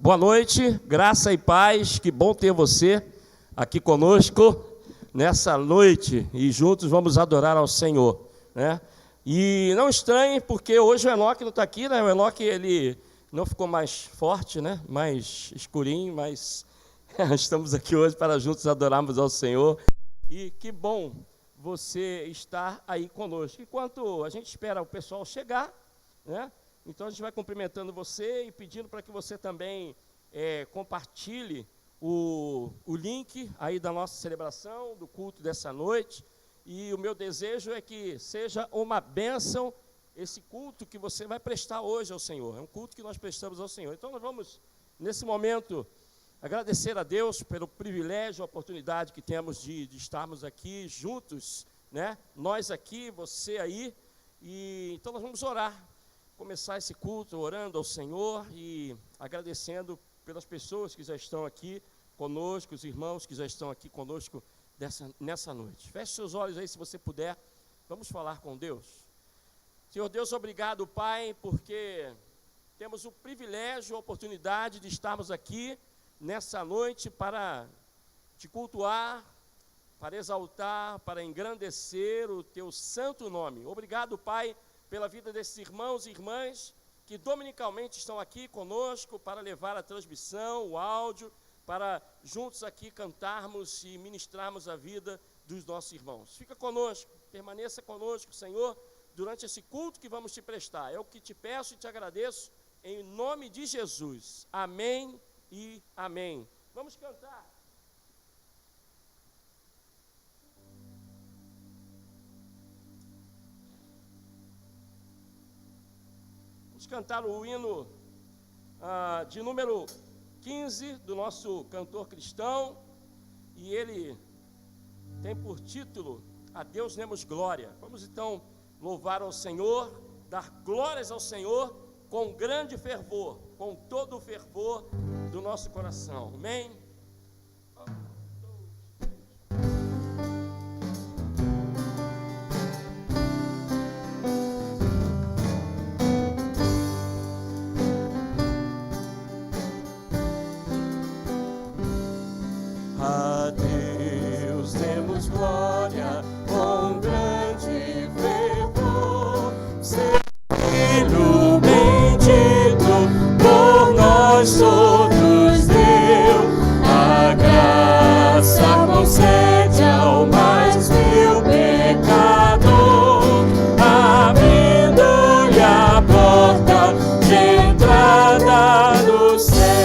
Boa noite, graça e paz, que bom ter você aqui conosco nessa noite e juntos vamos adorar ao Senhor, né? E não estranhe, porque hoje o Enoque não está aqui, né? O Enoque, ele não ficou mais forte, né? Mais escurinho, mas estamos aqui hoje para juntos adorarmos ao Senhor. E que bom você estar aí conosco. Enquanto a gente espera o pessoal chegar, né? Então a gente vai cumprimentando você e pedindo para que você também compartilhe o link aí da nossa celebração, do culto dessa noite. E o meu desejo é que seja uma bênção esse culto que você vai prestar hoje ao Senhor. É um culto que nós prestamos ao Senhor. Então nós vamos, nesse momento, agradecer a Deus pelo privilégio, a oportunidade que temos de estarmos aqui juntos, né? Nós aqui, você aí. E então nós vamos orar. Começar esse culto orando ao Senhor e agradecendo pelas pessoas que já estão aqui conosco, os irmãos que já estão aqui conosco nessa noite. Feche seus olhos aí, se você puder. Vamos falar com Deus. Senhor Deus, obrigado, Pai, porque temos o privilégio, a oportunidade de estarmos aqui nessa noite para te cultuar, para exaltar, para engrandecer o teu santo nome. Obrigado, Pai, pela vida desses irmãos e irmãs que dominicalmente estão aqui conosco para levar a transmissão, o áudio, para juntos aqui cantarmos e ministrarmos a vida dos nossos irmãos. Fica conosco, permaneça conosco, Senhor, durante esse culto que vamos te prestar. É o que te peço e te agradeço, em nome de Jesus. Amém e amém. Vamos cantar. Vamos cantar o hino de número 15 do nosso cantor cristão, e ele tem por título A Deus demos glória. Vamos então louvar ao Senhor, dar glórias ao Senhor com grande fervor, com todo o fervor do nosso coração. Amém? A Deus demos glória com grande fervor, seu Filho bendito por nós todos deu, a graça concede ao mais vil pecador, abrindo-lhe a porta de entrada no céu.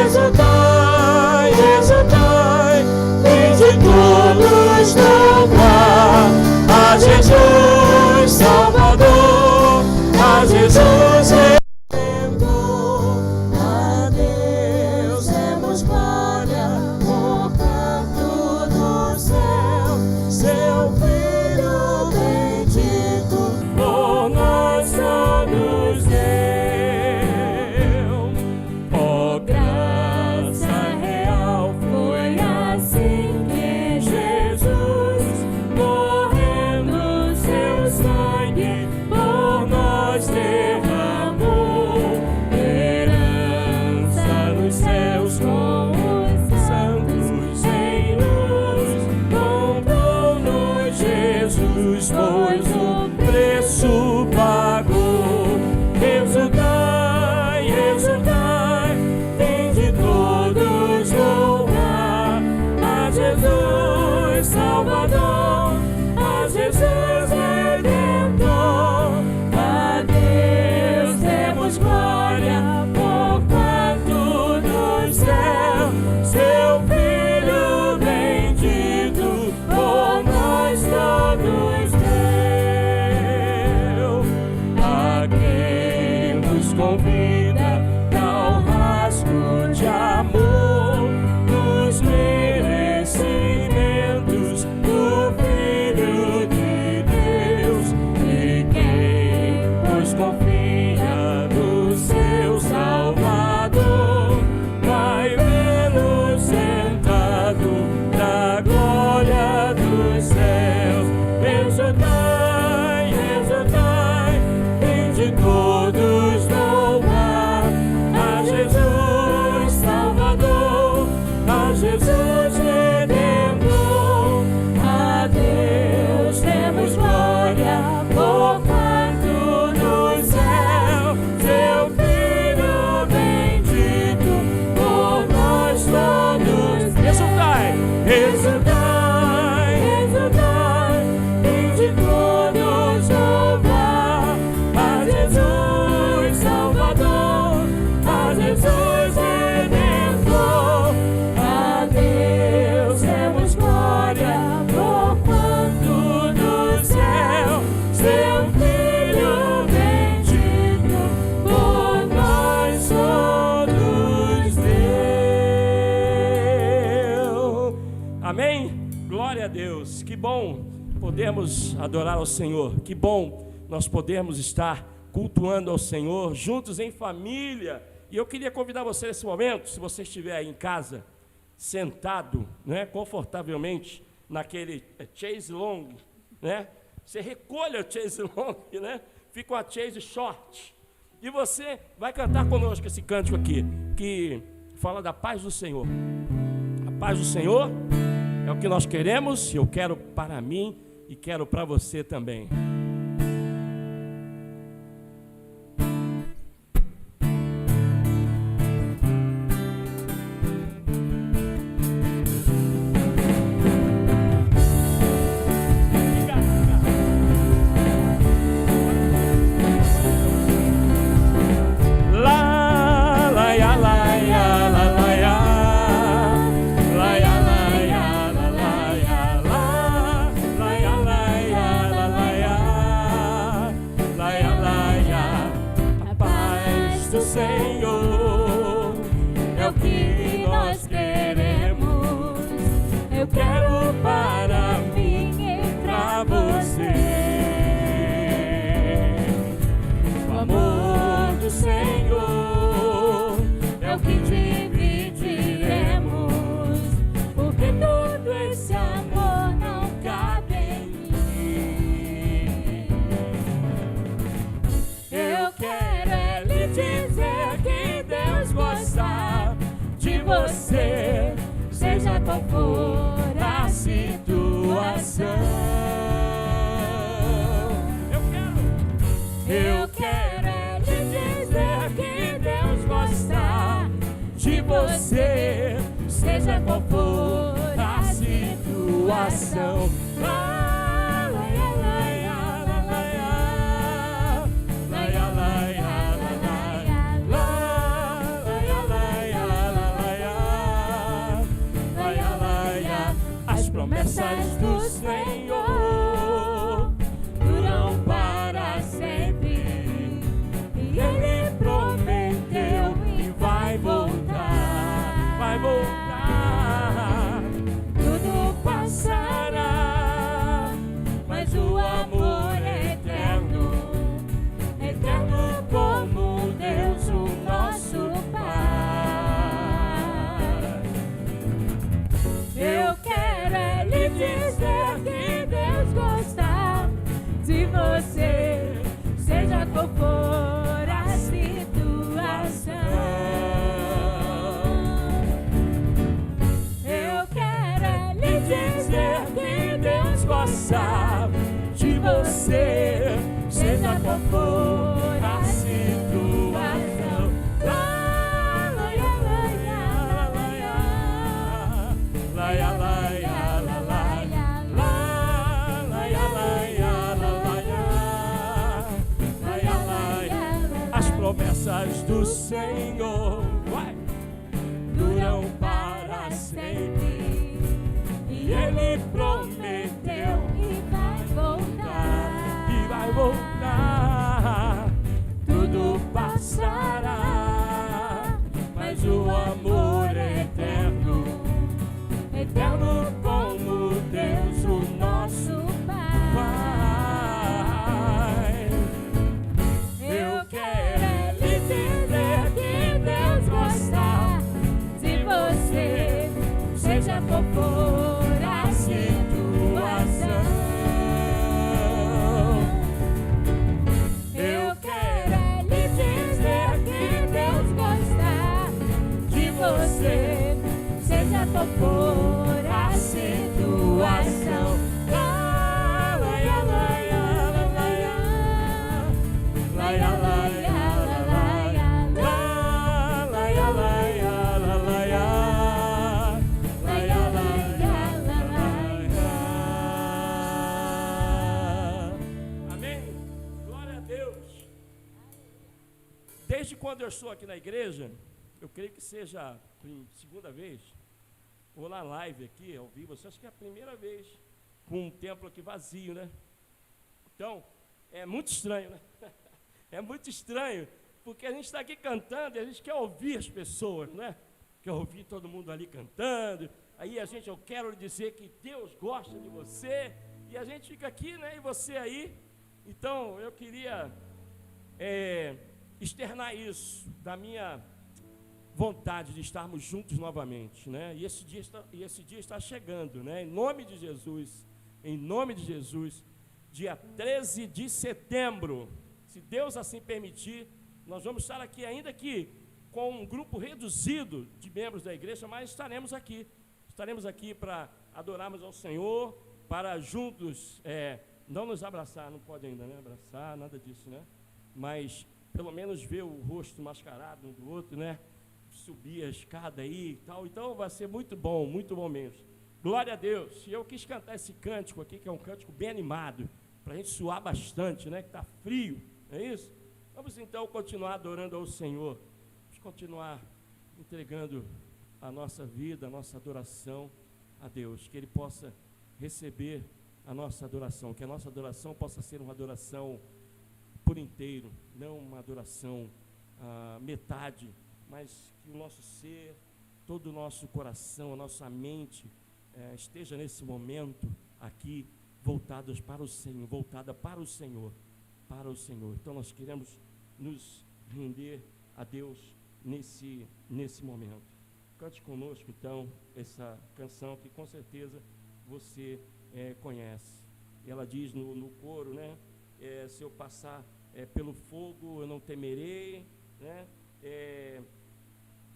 Exultai, exultai, e de todos louvar a Jesus Salvador, a Jesus Redentor. A Deus demos glória por canto do céu, seu Filho bendito por nós todos deu. Ó graça real, foi assim que Jesus, morrendo seu sangue por nós derramou, herança nos céus com os santos em luz, comprou-nos Jesus, pois o preço pagou. Exultai, exultai, vinde todos louvar a Jesus Salvador, a Jesus Redentor. A Deus demos glória por quanto do céu, seu Filho bendito por nós todos deu. A quem nos convida ao rasgo de amor dos merecimentos do Filho de Deus, e quem nos confia no seu Salvador vai vê-lo sentado na glória dos céus. Exultai, exultai, vinde todos louvar Glória a Deus, que bom podemos adorar ao Senhor, que bom nós podemos estar cultuando ao Senhor, juntos em família. E eu queria convidar você nesse momento, se você estiver aí em casa, sentado, né, confortavelmente, naquele chaise long, né, você recolha o chaise long, né, fica uma chaise short, e você vai cantar conosco esse cântico aqui, que fala da paz do Senhor. A paz do Senhor é o que nós queremos, e eu quero para mim e quero para você também. Seja qual for a situação, eu quero é lhe dizer que Deus gosta de você, seja qual for a situação. Promessas do Senhor duram para sempre, e Ele prometeu e vai voltar, vai voltar. Tudo passará, mas o amor é eterno, eterno como Deus, o nosso Pai. Eu quero lhe dizer que Deus gosta de você, seja qual for a situação. Eu quero lhe dizer que Deus gosta de você, seja qual for a situação. Promessas do Senhor duram para sempre, e Ele prometeu e vai voltar, e vai voltar. Tudo passará, mas o amor é eterno, eterno como Deus, o nosso Pai. Eu quero seja qual for a situação, eu quero lhe dizer que Deus gosta de você, seja qual for a situação. Desde quando eu estou aqui na igreja, eu creio que seja a segunda vez, ou na live aqui, ao vivo, acho que é a primeira vez, com um templo aqui vazio, né? Então, é muito estranho, né? É muito estranho, porque a gente está aqui cantando e a gente quer ouvir as pessoas, né? Quer ouvir todo mundo ali cantando, Aí eu quero lhe dizer que Deus gosta de você, e a gente fica aqui, né, e você aí. Então, eu queria externar isso, da minha vontade de estarmos juntos novamente, né, e esse dia está chegando, né, em nome de Jesus, dia 13 de setembro, se Deus assim permitir, nós vamos estar aqui, ainda que com um grupo reduzido de membros da igreja, mas estaremos aqui para adorarmos ao Senhor, para juntos, não nos abraçar, não pode ainda, né, abraçar, nada disso, né, mas pelo menos ver o rosto mascarado um do outro, né, subir a escada aí e tal. Então vai ser muito bom mesmo. Glória a Deus. E eu quis cantar esse cântico aqui, que é um cântico bem animado, para a gente suar bastante, né, que está frio, não é isso? Vamos então continuar adorando ao Senhor, vamos continuar entregando a nossa vida, a nossa adoração a Deus, que Ele possa receber a nossa adoração, que a nossa adoração possa ser uma adoração por inteiro, não uma adoração metade, mas que o nosso ser, todo o nosso coração, a nossa mente esteja nesse momento aqui voltada para o Senhor, Então nós queremos nos render a Deus nesse momento. Cante conosco então essa canção que com certeza você conhece. Ela diz no coro, né? Se eu passar pelo fogo eu não temerei, né?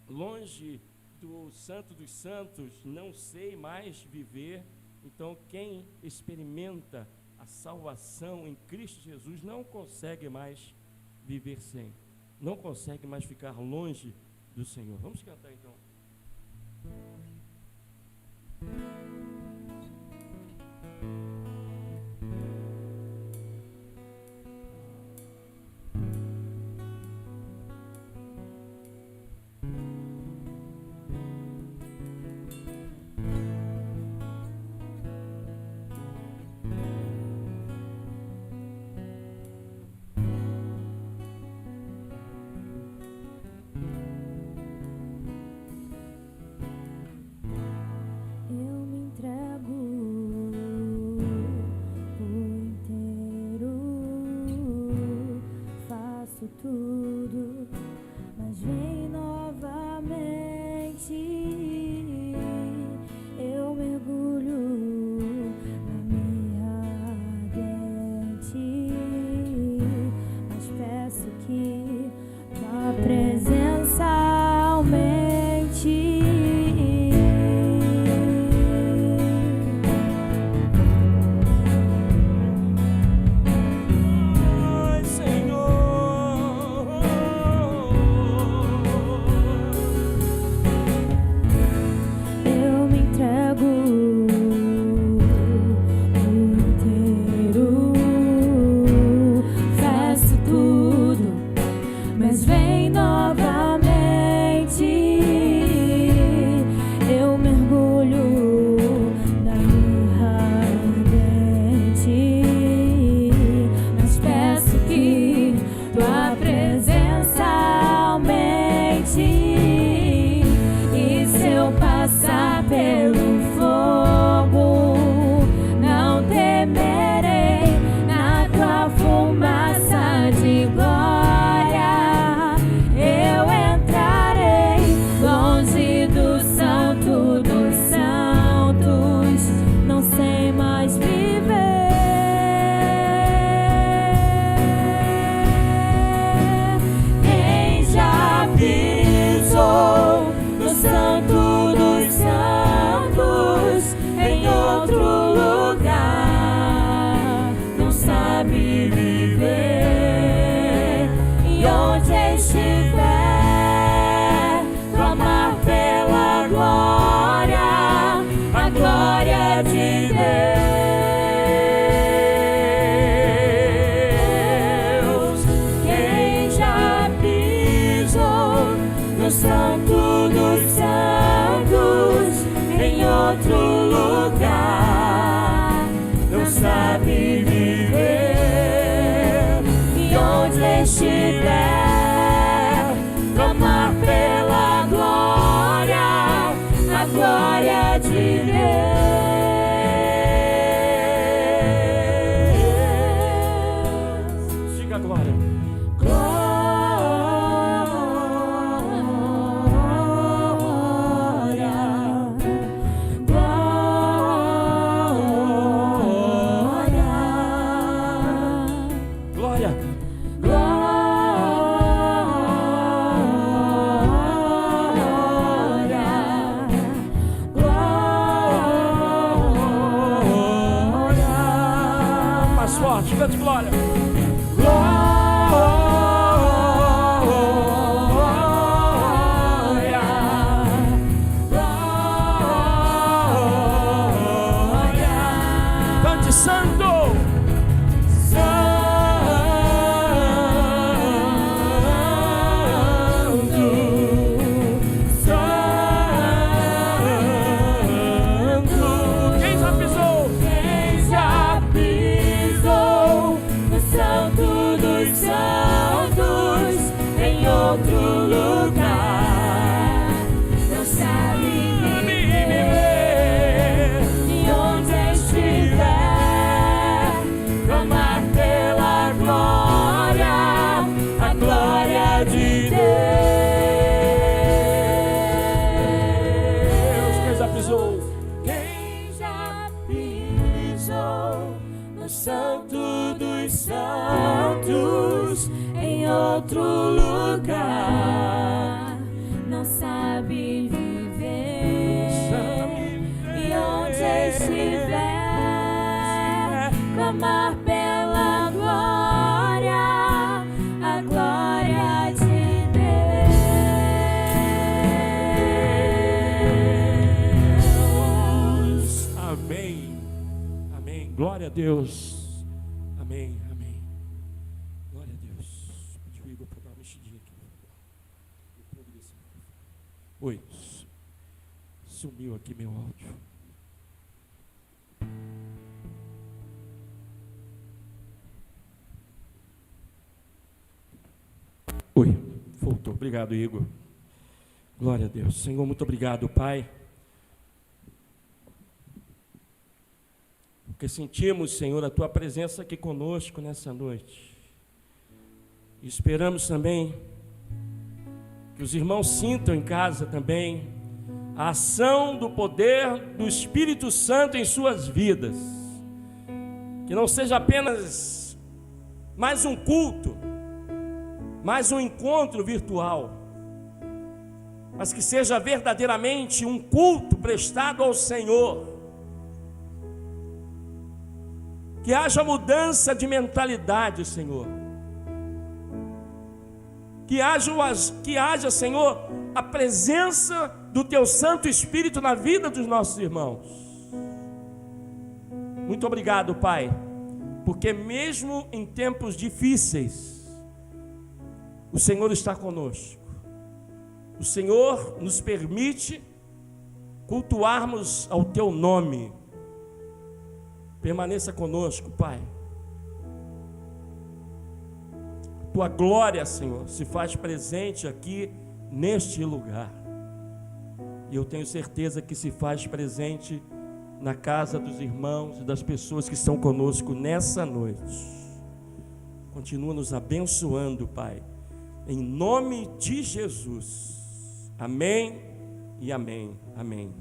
Longe do Santo dos Santos não sei mais viver. Então quem experimenta a salvação em Cristo Jesus não consegue mais viver sem, não consegue mais ficar longe do Senhor. Vamos cantar então. Tudo, mas vem novamente. Eu mergulho na minha ardente, mas peço que tua presença aumente. Glória de glória. Cante santo. Outro lugar, não sabe viver, e onde estiver, clamar pela glória, a glória de Deus. Amém, amém, glória a Deus, amém. Oi, sumiu aqui meu áudio. Oi, voltou. Obrigado, Igor. Glória a Deus. Senhor, muito obrigado, Pai. Porque sentimos, Senhor, a Tua presença aqui conosco nessa noite. E esperamos também que os irmãos sintam em casa também a ação do poder do Espírito Santo em suas vidas. Que não seja apenas mais um culto, mais um encontro virtual, mas que seja verdadeiramente um culto prestado ao Senhor. Que haja mudança de mentalidade, Senhor. Que haja, Senhor, a presença do Teu Santo Espírito na vida dos nossos irmãos. Muito obrigado, Pai, porque mesmo em tempos difíceis, o Senhor está conosco. O Senhor nos permite cultuarmos ao Teu nome. Permaneça conosco, Pai. Tua glória, Senhor, se faz presente aqui neste lugar. E eu tenho certeza que se faz presente na casa dos irmãos e das pessoas que estão conosco nessa noite. Continua nos abençoando, Pai, em nome de Jesus. Amém e amém, amém.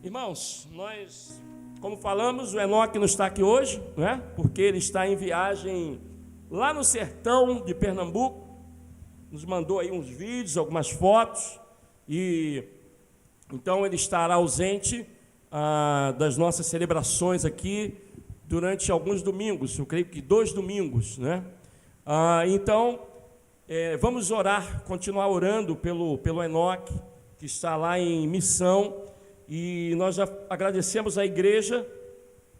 Irmãos, nós, como falamos, o Enoque não está aqui hoje, não é? Porque ele está em viagem lá no sertão de Pernambuco. Nos mandou aí uns vídeos, algumas fotos, e então ele estará ausente das nossas celebrações aqui durante alguns domingos, eu creio que 2 domingos, né? Então, vamos orar, continuar orando pelo Enoque, que está lá em missão, e nós já agradecemos à igreja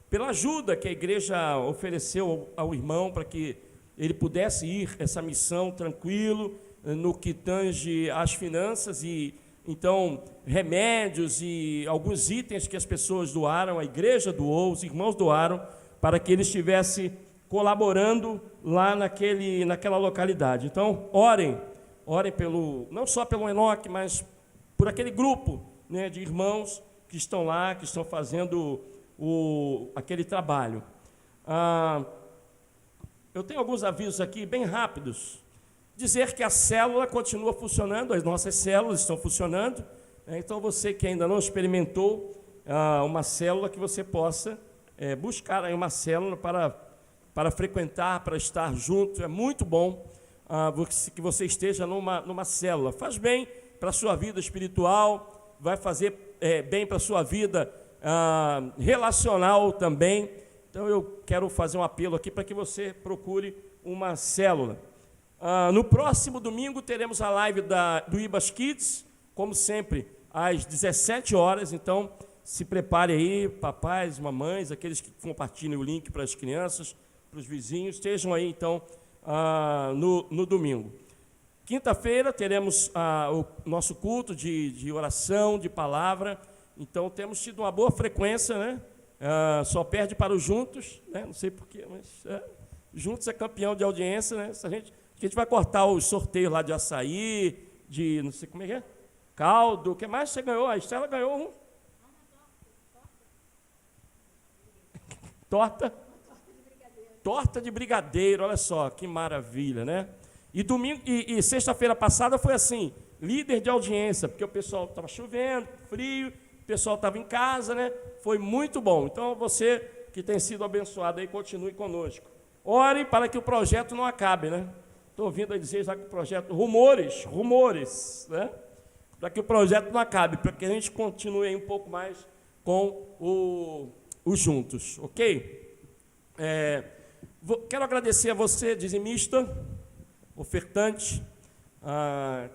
pela ajuda que a igreja ofereceu ao irmão para que ele pudesse ir essa missão tranquilo, no que tange às finanças, e então remédios e alguns itens que as pessoas doaram, a igreja doou, os irmãos doaram, para que ele estivesse colaborando lá naquela localidade. Então, orem não só pelo Enoque, mas por aquele grupo, né, de irmãos que estão lá, que estão fazendo aquele trabalho. Eu tenho alguns avisos aqui, bem rápidos. Dizer que a célula continua funcionando, as nossas células estão funcionando. Então, você que ainda não experimentou uma célula, que você possa buscar aí uma célula para frequentar, para estar junto. É muito bom que você esteja numa célula. Faz bem para a sua vida espiritual, vai fazer bem para a sua vida relacional também. Então, eu quero fazer um apelo aqui para que você procure uma célula. No próximo domingo, teremos a live do Ibas Kids, como sempre, às 17 horas. Então, se prepare aí, papais, mamães, aqueles que compartilhem o link para as crianças, para os vizinhos, estejam aí, então, no domingo. Quinta-feira, teremos o nosso culto de oração, de palavra. Então, temos tido uma boa frequência, né? Só perde para os Juntos, né? Não sei porquê, mas Juntos é campeão de audiência, né? A gente vai cortar os sorteios lá de açaí, de não sei como é que é, caldo, o que mais você ganhou? A Estela ganhou um. Torta de brigadeiro, olha só, que maravilha, né? E sexta-feira passada foi assim, líder de audiência, porque o pessoal estava chovendo, frio, o pessoal estava em casa, né? Foi muito bom. Então, você que tem sido abençoado aí, continue conosco. Ore para que o projeto não acabe, né? Estou ouvindo a dizer já que o projeto, rumores, né? Para que o projeto não acabe, para que a gente continue aí um pouco mais com os Juntos, ok? Quero agradecer a você, dizimista, ofertante,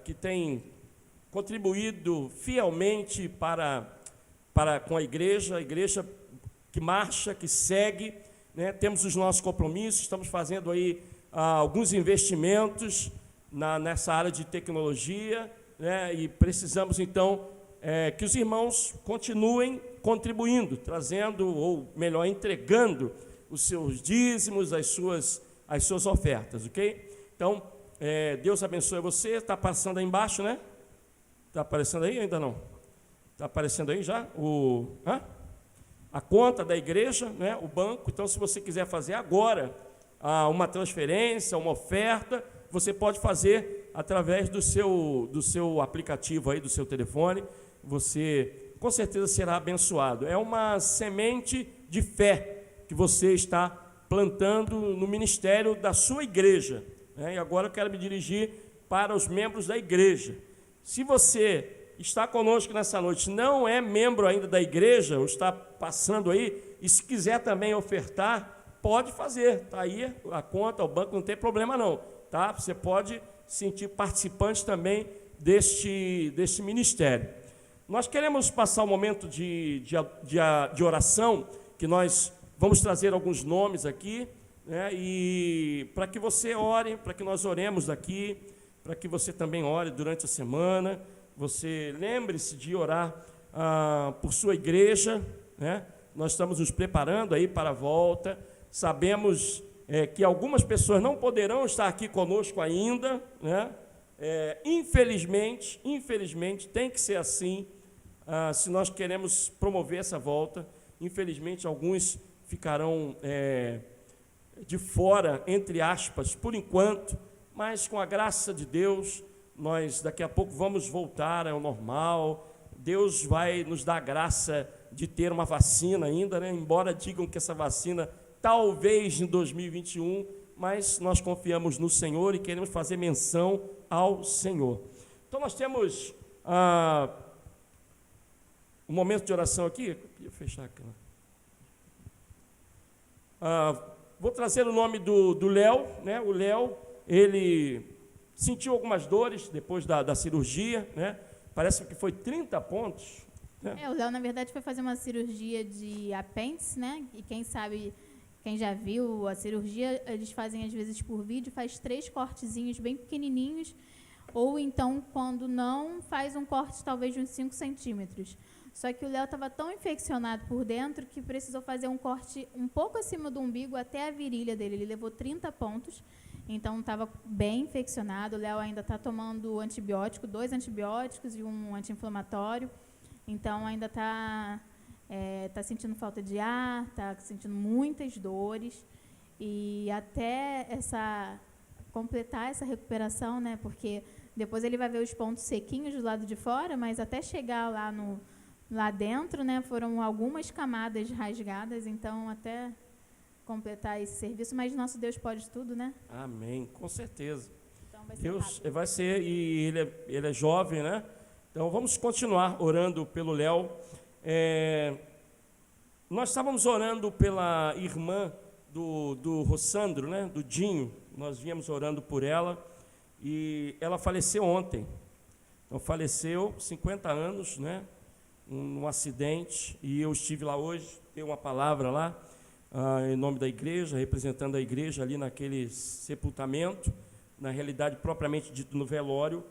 que tem contribuído fielmente com a igreja que marcha, que segue, né? Temos os nossos compromissos, estamos fazendo aí alguns investimentos nessa área de tecnologia, né? E precisamos, então, que os irmãos continuem contribuindo, trazendo, ou melhor, entregando os seus dízimos, as suas ofertas, ok? Então, Deus abençoe você. Está passando aí embaixo, né? Está aparecendo aí? Ainda não. Está aparecendo aí já a conta da igreja, né? O banco. Então, se você quiser fazer agora uma transferência, uma oferta, você pode fazer através do seu aplicativo aí, do seu telefone. Você, com certeza, será abençoado. É uma semente de fé que você está plantando no ministério da sua igreja, né? E agora eu quero me dirigir para os membros da igreja. Se você está conosco nessa noite, não é membro ainda da igreja, ou está passando aí, e se quiser também ofertar, pode fazer, está aí a conta, o banco, não tem problema não, tá? Você pode sentir participante também deste ministério. Nós queremos passar um momento de oração, que nós vamos trazer alguns nomes aqui, né? E para que você ore, para que nós oremos daqui, para que você também ore durante a semana. Você lembre-se de orar por sua igreja, né? Nós estamos nos preparando aí para a volta. Sabemos que algumas pessoas não poderão estar aqui conosco ainda, né? Infelizmente, tem que ser assim, se nós queremos promover essa volta. Infelizmente, alguns ficarão de fora, entre aspas, por enquanto, mas com a graça de Deus, nós daqui a pouco vamos voltar ao normal. Deus vai nos dar a graça de ter uma vacina ainda, né? Embora digam que essa vacina talvez em 2021, mas nós confiamos no Senhor e queremos fazer menção ao Senhor. Então nós temos um momento de oração aqui. Eu queria fechar aqui. Vou trazer o nome do Léo, né? O Léo, ele sentiu algumas dores depois da cirurgia, né? Parece que foi 30 pontos. Né? O Léo, na verdade, foi fazer uma cirurgia de apêndice, né? E quem sabe, quem já viu a cirurgia, eles fazem às vezes por vídeo, faz 3 cortezinhos bem pequenininhos, ou então, quando não, faz um corte talvez de uns 5 centímetros. Só que o Léo estava tão infeccionado por dentro que precisou fazer um corte um pouco acima do umbigo até a virilha dele. Ele levou 30 pontos, então estava bem infeccionado. O Léo ainda está tomando antibiótico, 2 antibióticos e um anti-inflamatório. Então ainda está sentindo falta de ar, está sentindo muitas dores. E até completar essa recuperação, né? Porque depois ele vai ver os pontos sequinhos do lado de fora, mas até chegar lá dentro, né, foram algumas camadas rasgadas, então até completar esse serviço, mas nosso Deus pode tudo, né? Amém, com certeza. Então vai ser Deus rápido. vai ser, e ele é jovem, né? Então vamos continuar orando pelo Léo. Nós estávamos orando pela irmã do Rossandro, né, do Dinho. Nós viemos orando por ela e ela faleceu ontem. Então, faleceu, 50 anos, né, num acidente, e eu estive lá hoje, dei uma palavra lá, em nome da igreja, representando a igreja ali naquele sepultamento, na realidade propriamente dito no velório,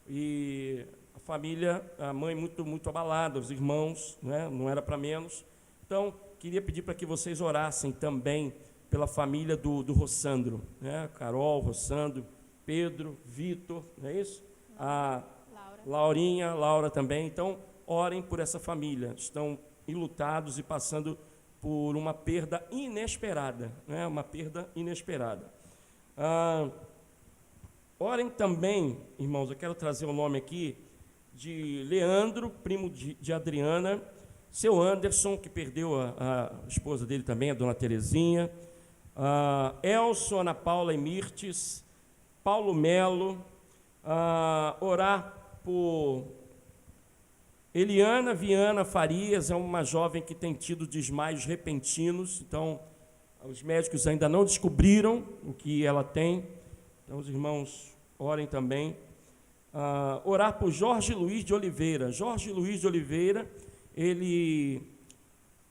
e a família, a mãe muito abalada, os irmãos, né, não era para menos. Então, queria pedir para que vocês orassem também pela família do Rossandro, né, Carol, Rossandro, Pedro, Vitor, não é isso? A Laurinha, Laura também. Então, orem por essa família. Estão enlutados e passando por uma perda inesperada, né? Uma perda inesperada. Orem também, irmãos, eu quero trazer o nome aqui de Leandro, primo de Adriana, seu Anderson, que perdeu a esposa dele também, a dona Terezinha, Elson, Ana Paula e Mirtes, Paulo Melo, orar por Eliana Viana Farias, é uma jovem que tem tido desmaios repentinos, então os médicos ainda não descobriram o que ela tem, então os irmãos orem também. Orar por Jorge Luiz de Oliveira. Jorge Luiz de Oliveira, ele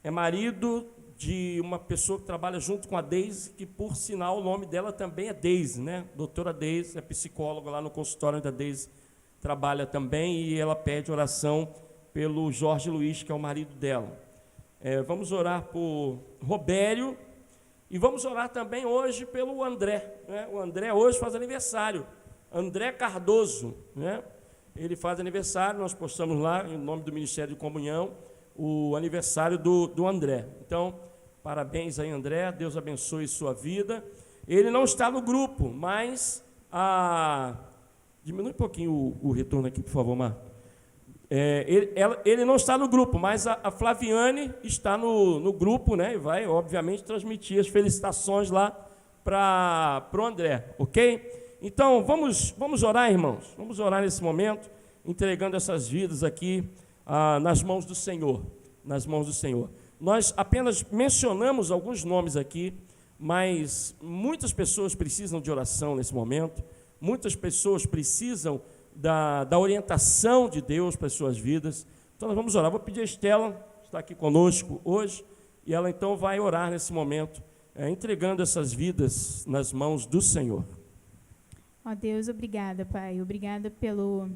é marido de uma pessoa que trabalha junto com a Deise, que por sinal o nome dela também é Deise, né? Doutora Deise, é psicóloga lá no consultório da Deise, trabalha também, e ela pede oração pelo Jorge Luiz, que é o marido dela. Vamos orar por Robério, e vamos orar também hoje pelo André, né? O André hoje faz aniversário, André Cardoso, né? Ele faz aniversário, nós postamos lá, em nome do Ministério de Comunhão, o aniversário do André. Então, parabéns aí, André, Deus abençoe sua vida. Ele não está no grupo, mas diminui um pouquinho o retorno aqui, por favor, Marco. Ele não está no grupo, mas a Flaviane está no grupo, né? E vai, obviamente, transmitir as felicitações lá para o André, ok? Então, vamos orar, irmãos. Vamos orar nesse momento, entregando essas vidas aqui nas mãos do Senhor. Nas mãos do Senhor. Nós apenas mencionamos alguns nomes aqui, mas muitas pessoas precisam de oração nesse momento. Muitas pessoas precisam da orientação de Deus para as suas vidas. Então, nós vamos orar. Vou pedir a Estela, que está aqui conosco hoje, e ela então vai orar nesse momento, entregando essas vidas nas mãos do Senhor. Ó Deus, obrigada, Pai. Obrigada pela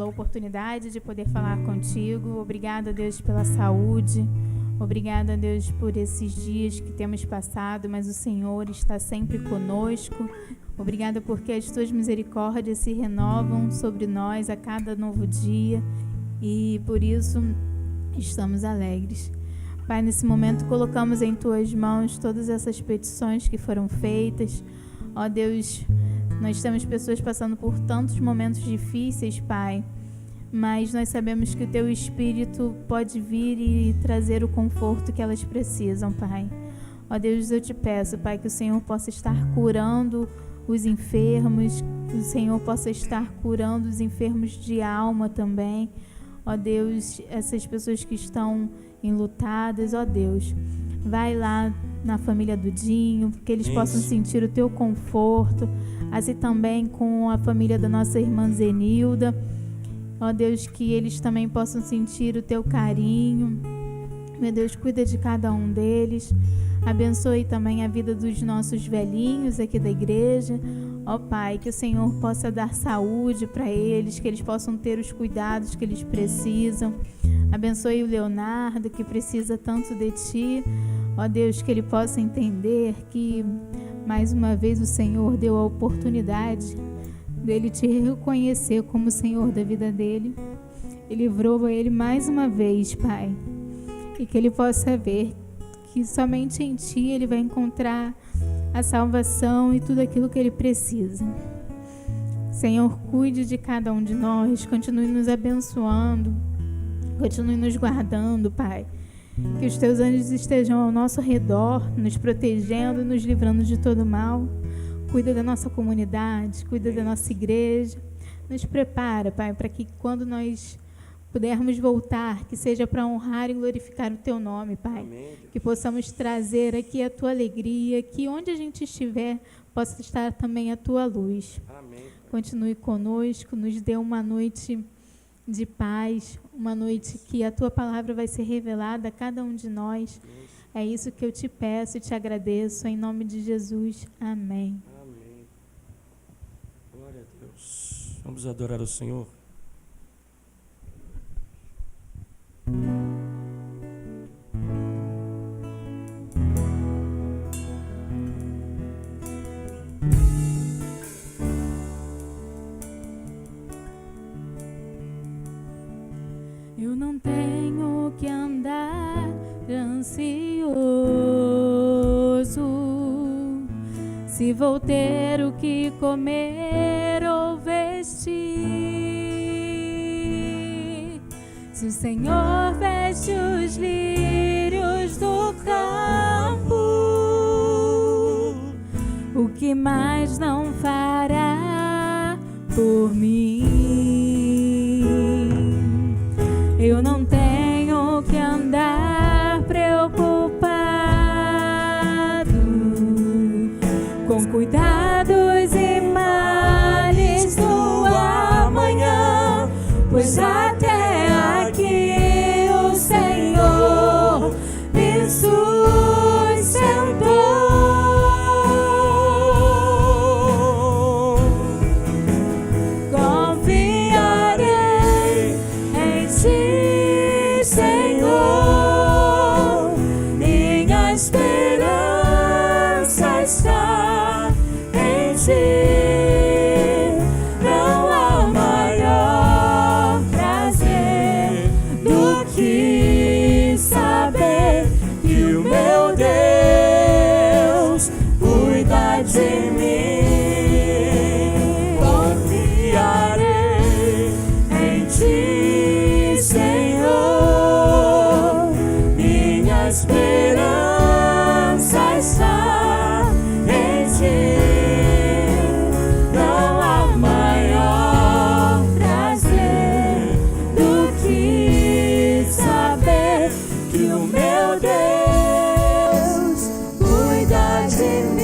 oportunidade de poder falar contigo. Obrigada, Deus, pela saúde. Obrigada, Deus, por esses dias que temos passado, mas o Senhor está sempre conosco. Obrigada porque as tuas misericórdias se renovam sobre nós a cada novo dia e por isso estamos alegres. Pai, nesse momento colocamos em tuas mãos todas essas petições que foram feitas. Ó Deus, nós temos pessoas passando por tantos momentos difíceis, Pai, mas nós sabemos que o Teu Espírito pode vir e trazer o conforto que elas precisam, Pai. Ó Deus, eu te peço, Pai, que o Senhor possa estar curando os enfermos, que o Senhor possa estar curando os enfermos de alma também. Ó Deus, essas pessoas que estão enlutadas, ó Deus, vai lá na família do Dinho, que eles possam sentir o Teu conforto, assim também com a família da nossa irmã Zenilda. Ó Deus, que eles também possam sentir o Teu carinho. Meu Deus, cuida de cada um deles. Abençoe também a vida dos nossos velhinhos aqui da igreja. Ó Pai, que o Senhor possa dar saúde para eles, que eles possam ter os cuidados que eles precisam. Abençoe o Leonardo, que precisa tanto de Ti. Ó Deus, que ele possa entender que, mais uma vez, o Senhor deu a oportunidade dele Te reconhecer como o Senhor da vida dele. E livrou ele mais uma vez, Pai. E que ele possa ver que somente em Ti ele vai encontrar a salvação e tudo aquilo que ele precisa. Senhor, cuide de cada um de nós, continue nos abençoando, continue nos guardando, Pai. Que os Teus anjos estejam ao nosso redor, nos protegendo, nos livrando de todo mal. Cuida da nossa comunidade, cuida da nossa igreja. Nos prepara, Pai, para que quando nós pudermos voltar, que seja para honrar e glorificar o Teu nome, Pai. Amém, Deus. Que possamos trazer aqui a Tua alegria, que onde a gente estiver, possa estar também a Tua luz. Amém, Pai. Continue conosco, nos dê uma noite de paz, uma noite que a Tua palavra vai ser revelada a cada um de nós. É isso que eu te peço e te agradeço, em nome de Jesus. Amém. Amém. Glória a Deus. Vamos adorar o Senhor. Eu não tenho que andar ansioso, se vou ter o que comer ou vestir. Se o Senhor veste os lírios do campo, o que mais não fará por mim? Eu não tenho que andar preocupado com cuidados e males do amanhã, pois até aqui o Senhor me sustentou. Confiarei em Ti, Senhor, minha esperança está em Ti. Não há maior prazer do que saber que o meu Deus cuida de mim. Confiarei em Ti, Senhor, minha esperança está em Ti. Não há maior prazer do que saber que o meu Deus cuida de mim.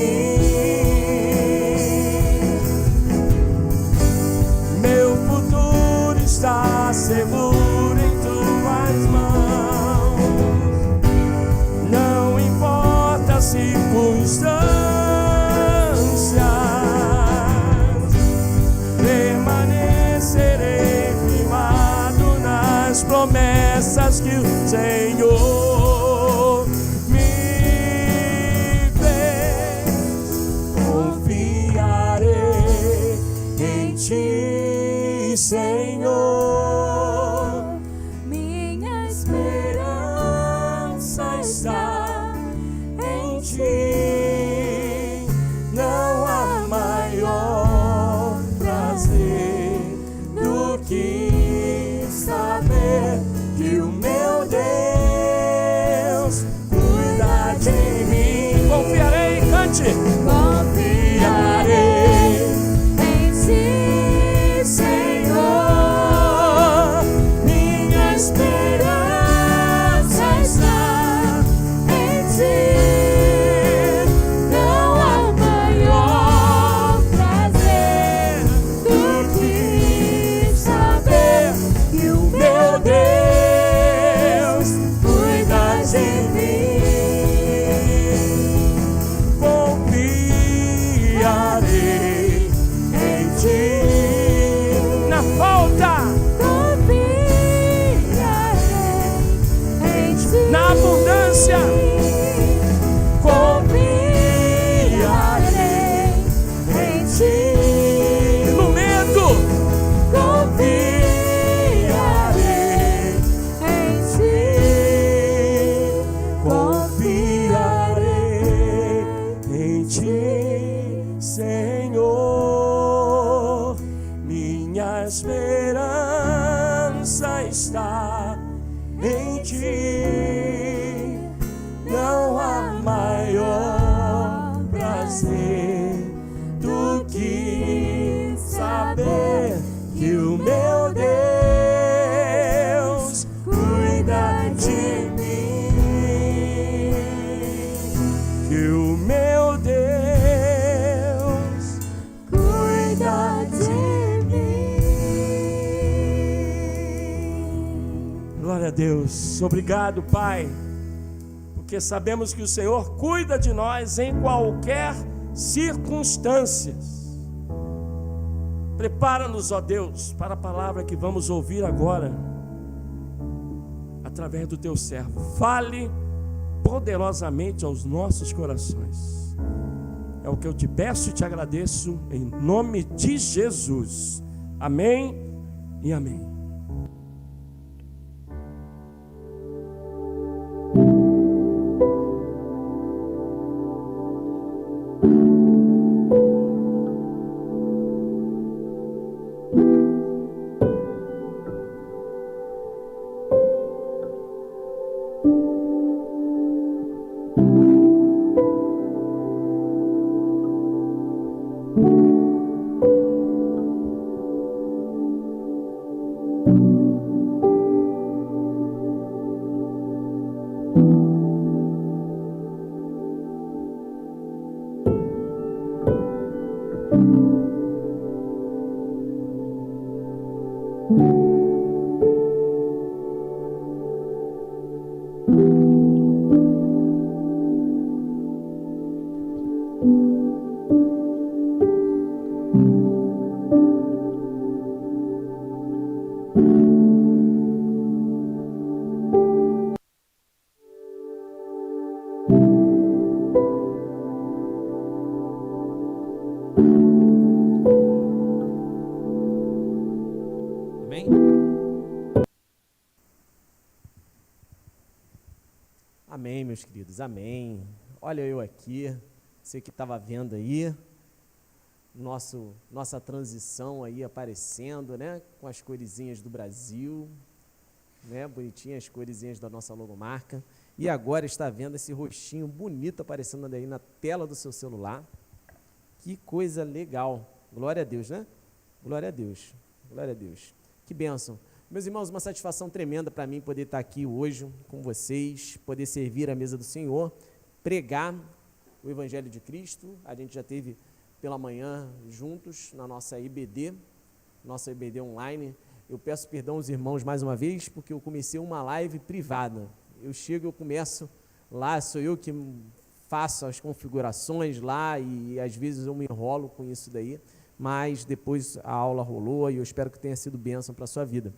Meu futuro está seguro em Tuas mãos. Não importa as circunstâncias, permanecerei firmado nas promessas que o Senhor me fez. Confiarei em Ti, Senhor, minha esperança está em Ti. Não há maior prazer do que saber que o meu Deus cuida de mim. Confiarei, cante. Confiarei em Ti, Senhor, minha esperança está em Ti. Não há maior prazer do que saber que o meu Deus cuida de mim. Confiarei em Ti. Na falta, confiarei em Ti. Na abundância, confiarei em Ti. No medo, confiarei em Ti. Confiarei em Ti, Senhor, minha esperança está em Ti. Não há maior prazer do que saber que o meu Deus Glória a Deus. Obrigado, Pai, porque sabemos que o Senhor cuida de nós em qualquer circunstâncias. Prepara-nos, ó Deus, para a palavra que vamos ouvir agora, através do Teu servo. Fale poderosamente aos nossos corações. É o que eu te peço e te agradeço, em nome de Jesus. Amém e amém. Amém? Amém, meus queridos, amém. Olha eu aqui, você que estava vendo aí, nossa transição aí aparecendo, né? Com as coresinhas do Brasil, né? Bonitinhas as coresinhas da nossa logomarca. E agora está vendo esse rostinho bonito aparecendo aí na tela do seu celular. Que coisa legal. Glória a Deus, né? Glória a Deus. Glória a Deus. Que bênção. Meus irmãos, uma satisfação tremenda para mim poder estar aqui hoje com vocês, poder servir a mesa do Senhor, pregar o Evangelho de Cristo. A gente já teve pela manhã juntos na nossa IBD online. Eu peço perdão aos irmãos mais uma vez, porque eu comecei uma live privada. Eu chego, eu começo lá, sou eu que faço as configurações lá e às vezes eu me enrolo com isso daí, mas depois a aula rolou e eu espero que tenha sido bênção para a sua vida.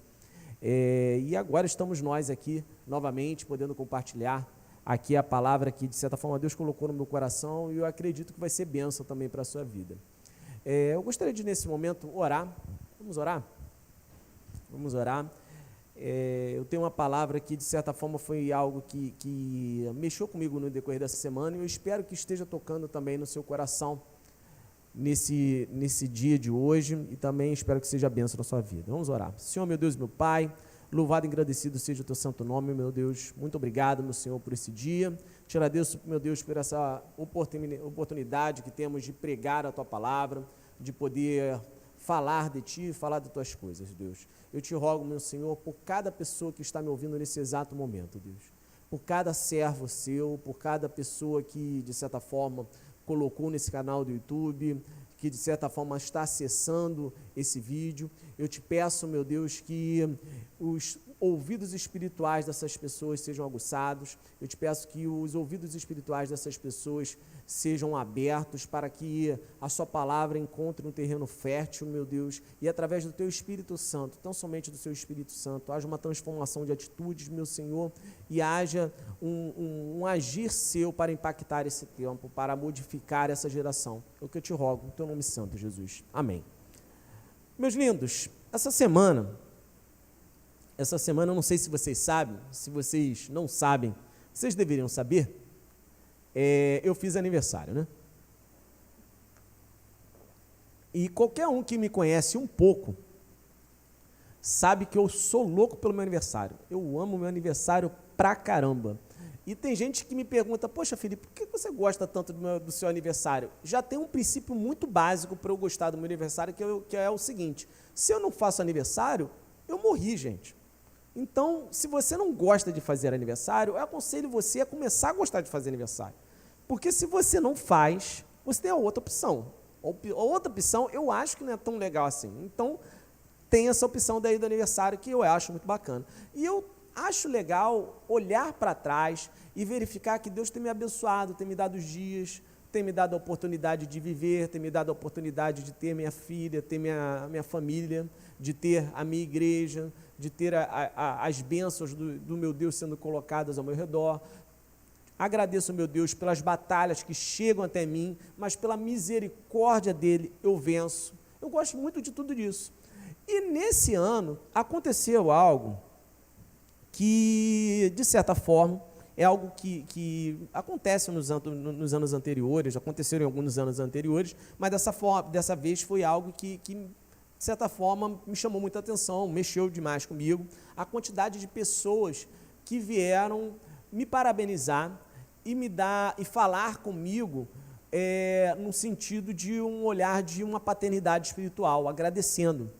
E agora estamos nós aqui novamente podendo compartilhar aqui a palavra que de certa forma Deus colocou no meu coração e eu acredito que vai ser bênção também para a sua vida. Eu gostaria de nesse momento orar. Vamos orar? Vamos orar. Eu tenho uma palavra que de certa forma foi algo que mexeu comigo no decorrer dessa semana e eu espero que esteja tocando também no seu coração nesse dia de hoje e também espero que seja bênção na sua vida. Vamos orar. Senhor, meu Deus, meu Pai, louvado e agradecido seja o teu santo nome, meu Deus. Muito obrigado, meu Senhor, por esse dia. Te agradeço, meu Deus, por essa oportunidade que temos de pregar a tua palavra, de poder falar de ti, falar de tuas coisas, Deus. Eu te rogo, meu Senhor, por cada pessoa que está me ouvindo nesse exato momento, Deus. Por cada servo seu, por cada pessoa que, de certa forma, colocou nesse canal do YouTube, que de certa forma está acessando esse vídeo. Eu te peço, meu Deus, que os ouvidos espirituais dessas pessoas sejam aguçados. Eu te peço que os ouvidos espirituais dessas pessoas sejam abertos para que a sua palavra encontre um terreno fértil, meu Deus, e através do teu Espírito Santo, tão somente do seu Espírito Santo, haja uma transformação de atitudes, meu Senhor, e haja um agir seu para impactar esse tempo, para modificar essa geração. É o que eu te rogo, no teu nome santo, Jesus. Amém. Meus lindos, essa semana, eu não sei se vocês sabem, se vocês não sabem, vocês deveriam saber, eu fiz aniversário, né? E qualquer um que me conhece um pouco, sabe que eu sou louco pelo meu aniversário. Eu amo meu aniversário pra caramba. E tem gente que me pergunta, poxa, Felipe, por que você gosta tanto do seu aniversário? Já tem um princípio muito básico para eu gostar do meu aniversário, que é o seguinte, se eu não faço aniversário, eu morri, gente. Então, se você não gosta de fazer aniversário, eu aconselho você a começar a gostar de fazer aniversário. Porque se você não faz, você tem a outra opção. A outra opção eu acho que não é tão legal assim. Então, tem essa opção daí do aniversário que eu acho muito bacana. E eu acho legal olhar para trás e verificar que Deus tem me abençoado, tem me dado os dias, tem me dado a oportunidade de viver, tem me dado a oportunidade de ter minha filha, ter minha família, de ter a minha igreja, de ter as bênçãos do meu Deus sendo colocadas ao meu redor. Agradeço ao meu Deus pelas batalhas que chegam até mim, mas pela misericórdia dele eu venço. Eu gosto muito de tudo isso. E nesse ano aconteceu algo que, de certa forma, é algo que acontece nos anos anteriores, aconteceram em alguns anos anteriores, mas dessa vez foi algo que, de certa forma, me chamou muita atenção, mexeu demais comigo. A quantidade de pessoas que vieram me parabenizar e falar comigo no sentido de um olhar de uma paternidade espiritual, agradecendo.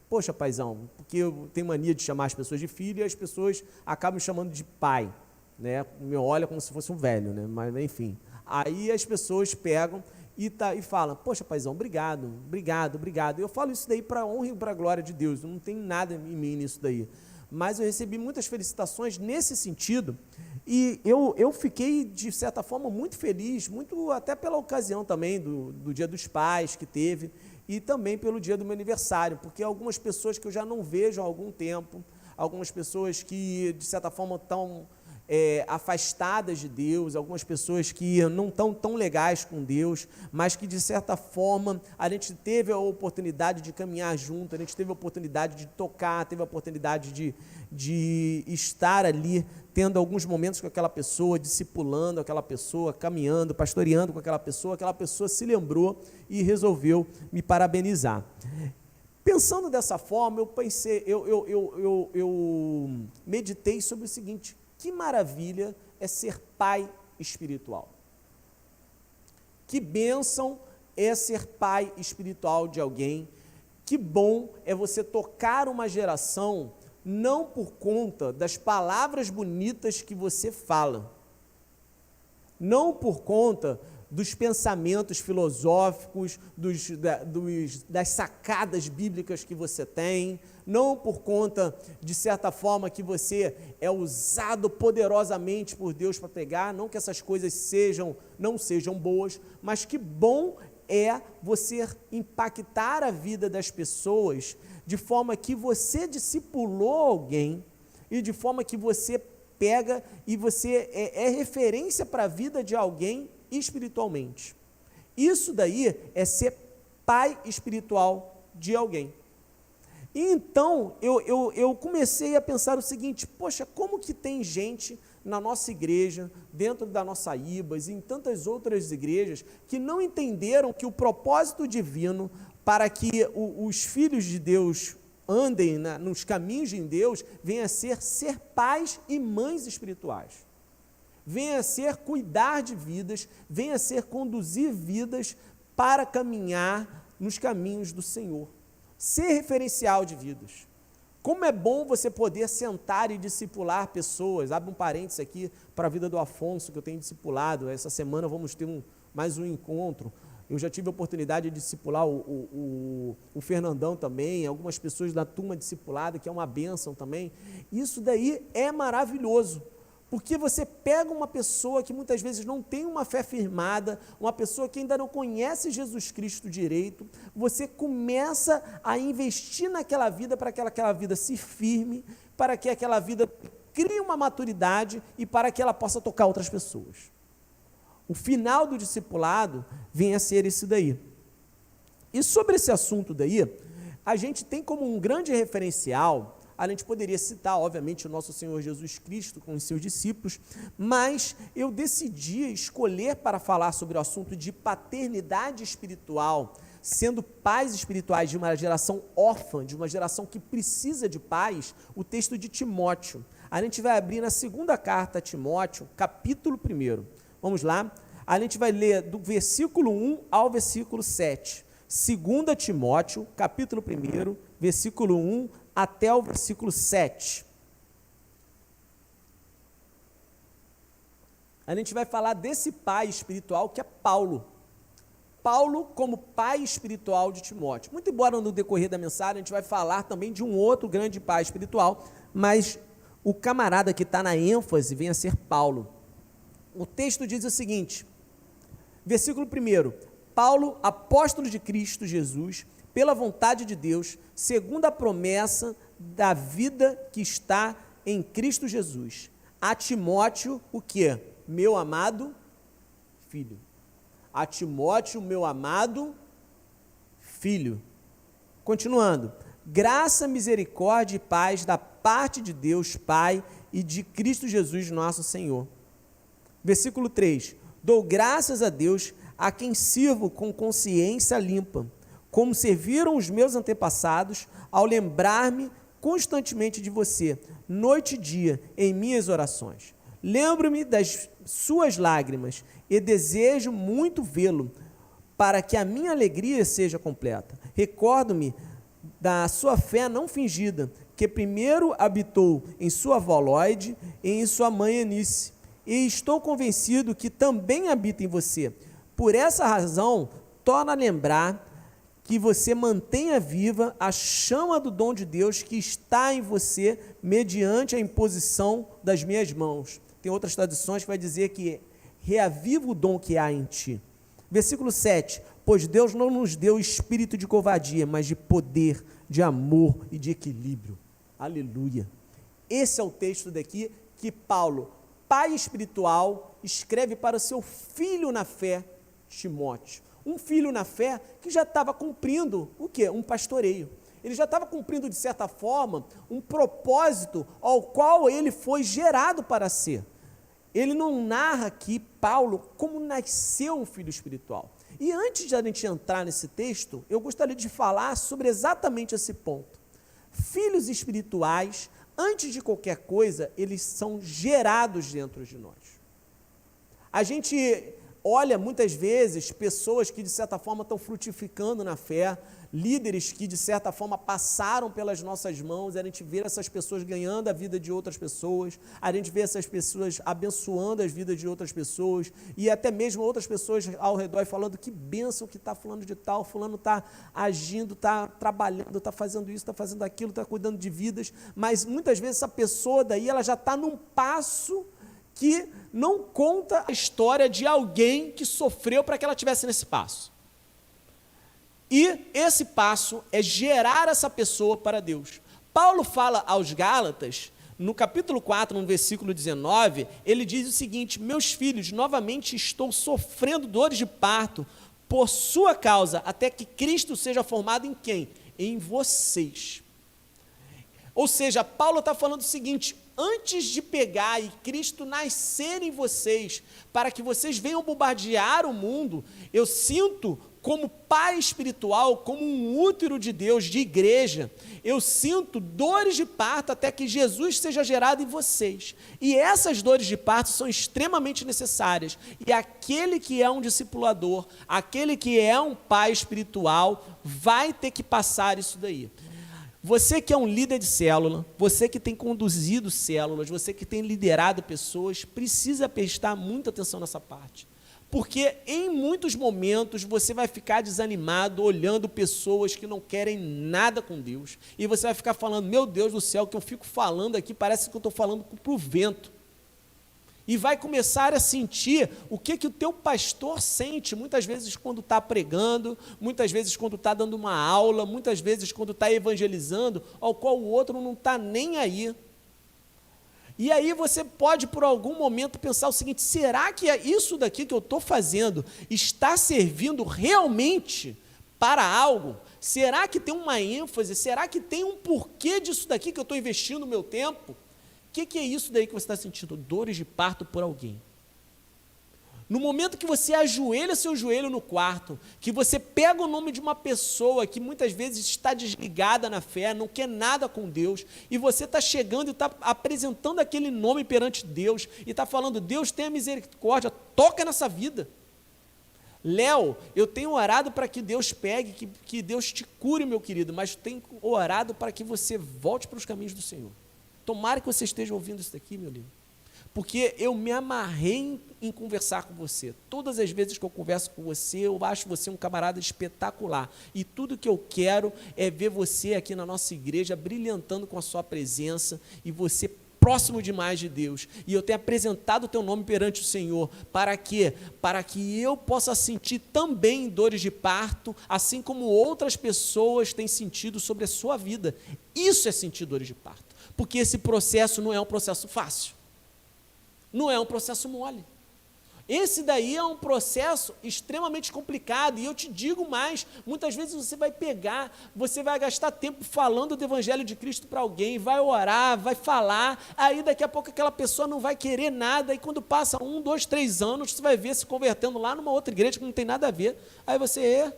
Poxa, paizão, porque eu tenho mania de chamar as pessoas de filho e as pessoas acabam me chamando de pai, né? Me olha como se fosse um velho, né? Mas enfim. Aí as pessoas pegam e falam, poxa, paizão, obrigado. Eu falo isso daí para a honra e para a glória de Deus, não tem nada em mim nisso daí. Mas eu recebi muitas felicitações nesse sentido e eu fiquei, de certa forma, muito feliz, muito até pela ocasião também do Dia dos Pais que teve, e também pelo dia do meu aniversário, porque algumas pessoas que eu já não vejo há algum tempo, algumas pessoas que, de certa forma, estão afastadas de Deus, algumas pessoas que não estão tão legais com Deus, mas que, de certa forma, a gente teve a oportunidade de caminhar junto, a gente teve a oportunidade de tocar, teve a oportunidade de estar ali, tendo alguns momentos com aquela pessoa, discipulando aquela pessoa, caminhando, pastoreando com aquela pessoa se lembrou e resolveu me parabenizar. Pensando dessa forma, eu pensei, eu meditei sobre o seguinte: que maravilha é ser pai espiritual. Que bênção é ser pai espiritual de alguém. Que bom é você tocar uma geração não por conta das palavras bonitas que você fala, não por conta dos pensamentos filosóficos, das sacadas bíblicas que você tem, não por conta, de certa forma, que você é usado poderosamente por Deus para pregar, não que essas coisas não sejam boas, mas que bom é você impactar a vida das pessoas de forma que você discipulou alguém e de forma que você pega e você é referência para a vida de alguém espiritualmente. Isso daí é ser pai espiritual de alguém. E então eu comecei a pensar o seguinte: poxa, como que tem gente na nossa igreja, dentro da nossa IBAS e em tantas outras igrejas, que não entenderam que o propósito divino para que os filhos de Deus andem nos caminhos de Deus venha a ser pais e mães espirituais, venha a ser cuidar de vidas, venha a ser conduzir vidas para caminhar nos caminhos do Senhor, ser referencial de vidas. Como é bom você poder sentar e discipular pessoas. Abre um parênteses aqui para a vida do Afonso, que eu tenho discipulado. Essa semana vamos ter mais um encontro. Eu já tive a oportunidade de discipular o Fernandão também, algumas pessoas da turma discipulada, que é uma bênção também. Isso daí é maravilhoso, porque você pega uma pessoa que muitas vezes não tem uma fé firmada, uma pessoa que ainda não conhece Jesus Cristo direito, você começa a investir naquela vida para que aquela vida se firme, para que aquela vida crie uma maturidade e para que ela possa tocar outras pessoas. O final do discipulado vem a ser esse daí. E sobre esse assunto daí, a gente tem como um grande referencial, a gente poderia citar, obviamente, o nosso Senhor Jesus Cristo com os seus discípulos, mas eu decidi escolher para falar sobre o assunto de paternidade espiritual, sendo pais espirituais de uma geração órfã, de uma geração que precisa de pais, o texto de Timóteo. A gente vai abrir na segunda carta a Timóteo, capítulo 1. Vamos lá? A gente vai ler do versículo 1 ao versículo 7. 2 Timóteo, capítulo 1, versículo 1 até o versículo 7. A gente vai falar desse pai espiritual que é Paulo. Paulo como pai espiritual de Timóteo. Muito embora no decorrer da mensagem a gente vai falar também de um outro grande pai espiritual, mas o camarada que está na ênfase vem a ser Paulo. O texto diz o seguinte, versículo 1, Paulo, apóstolo de Cristo Jesus, pela vontade de Deus, segundo a promessa da vida que está em Cristo Jesus. A Timóteo, o quê? Meu amado filho. A Timóteo, meu amado filho. Continuando. Graça, misericórdia e paz da parte de Deus, Pai, e de Cristo Jesus, nosso Senhor. Versículo 3. Dou graças a Deus, a quem sirvo com consciência limpa, como serviram os meus antepassados, ao lembrar-me constantemente de você, noite e dia, em minhas orações. Lembro-me das suas lágrimas e desejo muito vê-lo, para que a minha alegria seja completa. Recordo-me da sua fé não fingida, que primeiro habitou em sua avó Lóide e em sua mãe Eunice, e estou convencido que também habita em você. Por essa razão, torna a lembrar que você mantenha viva a chama do dom de Deus que está em você mediante a imposição das minhas mãos. Tem outras traduções que vai dizer que reaviva o dom que há em ti. Versículo 7, pois Deus não nos deu espírito de covardia, mas de poder, de amor e de equilíbrio. Aleluia. Esse é o texto daqui que Paulo, pai espiritual, escreve para o seu filho na fé, Timóteo. Um filho na fé que já estava cumprindo o quê? Um pastoreio. Ele já estava cumprindo, de certa forma, um propósito ao qual ele foi gerado para ser. Ele não narra aqui, Paulo, como nasceu um filho espiritual. E antes de a gente entrar nesse texto, eu gostaria de falar sobre exatamente esse ponto. Filhos espirituais, antes de qualquer coisa, eles são gerados dentro de nós. A gente olha muitas vezes pessoas que de certa forma estão frutificando na fé, líderes que de certa forma passaram pelas nossas mãos, a gente vê essas pessoas ganhando a vida de outras pessoas, a gente vê essas pessoas abençoando as vidas de outras pessoas, e até mesmo outras pessoas ao redor falando que bênção que está fulano de tal, fulano está agindo, está trabalhando, está fazendo isso, está fazendo aquilo, está cuidando de vidas, mas muitas vezes essa pessoa daí, ela já está num passo que não conta a história de alguém que sofreu para que ela estivesse nesse passo. E esse passo é gerar essa pessoa para Deus. Paulo fala aos Gálatas, no capítulo 4, no versículo 19, ele diz o seguinte, meus filhos, novamente estou sofrendo dores de parto por sua causa, até que Cristo seja formado em quem? Em vocês. Ou seja, Paulo está falando o seguinte, antes de pegar e Cristo nascer em vocês, para que vocês venham bombardear o mundo, eu sinto como pai espiritual, como um útero de Deus, de igreja, eu sinto dores de parto até que Jesus seja gerado em vocês. E essas dores de parto são extremamente necessárias. E aquele que é um discipulador, aquele que é um pai espiritual, vai ter que passar isso daí. Você que é um líder de célula, você que tem conduzido células, você que tem liderado pessoas, precisa prestar muita atenção nessa parte. Porque em muitos momentos você vai ficar desanimado olhando pessoas que não querem nada com Deus. E você vai ficar falando, meu Deus do céu, o que eu fico falando aqui parece que eu estou falando para o vento. E vai começar a sentir o que o teu pastor sente, muitas vezes quando está pregando, muitas vezes quando está dando uma aula, muitas vezes quando está evangelizando, ao qual o outro não está nem aí. E aí você pode por algum momento pensar o seguinte, será que isso daqui que eu estou fazendo está servindo realmente para algo? Será que tem uma ênfase? Será que tem um porquê disso daqui que eu estou investindo o meu tempo? O que é isso daí que você está sentindo? Dores de parto por alguém. No momento que você ajoelha seu joelho no quarto, que você pega o nome de uma pessoa que muitas vezes está desligada na fé, não quer nada com Deus, e você está chegando e está apresentando aquele nome perante Deus, e está falando, Deus tenha misericórdia, toca nessa vida. Léo, eu tenho orado para que Deus pegue, que Deus te cure, meu querido, mas tenho orado para que você volte para os caminhos do Senhor. Tomara que você esteja ouvindo isso daqui, meu lindo. porque eu me amarrei em conversar com você. Todas as vezes que eu converso com você, eu acho você um camarada espetacular, e tudo que eu quero é ver você aqui na nossa igreja brilhantando com a sua presença, e você próximo demais de Deus, e eu tenho apresentado o teu nome perante o Senhor, para quê? Para que eu possa sentir também dores de parto, assim como outras pessoas têm sentido sobre a sua vida. Isso é sentir dores de parto, porque esse processo não é um processo fácil, não é um processo mole. Esse daí é um processo extremamente complicado, e eu te digo mais, muitas vezes você vai pegar, você vai gastar tempo falando do Evangelho de Cristo para alguém, vai orar, vai falar, aí daqui a pouco aquela pessoa não vai querer nada, e quando passa 1, 2, 3 anos, você vai ver se convertendo lá numa outra igreja que não tem nada a ver, aí você,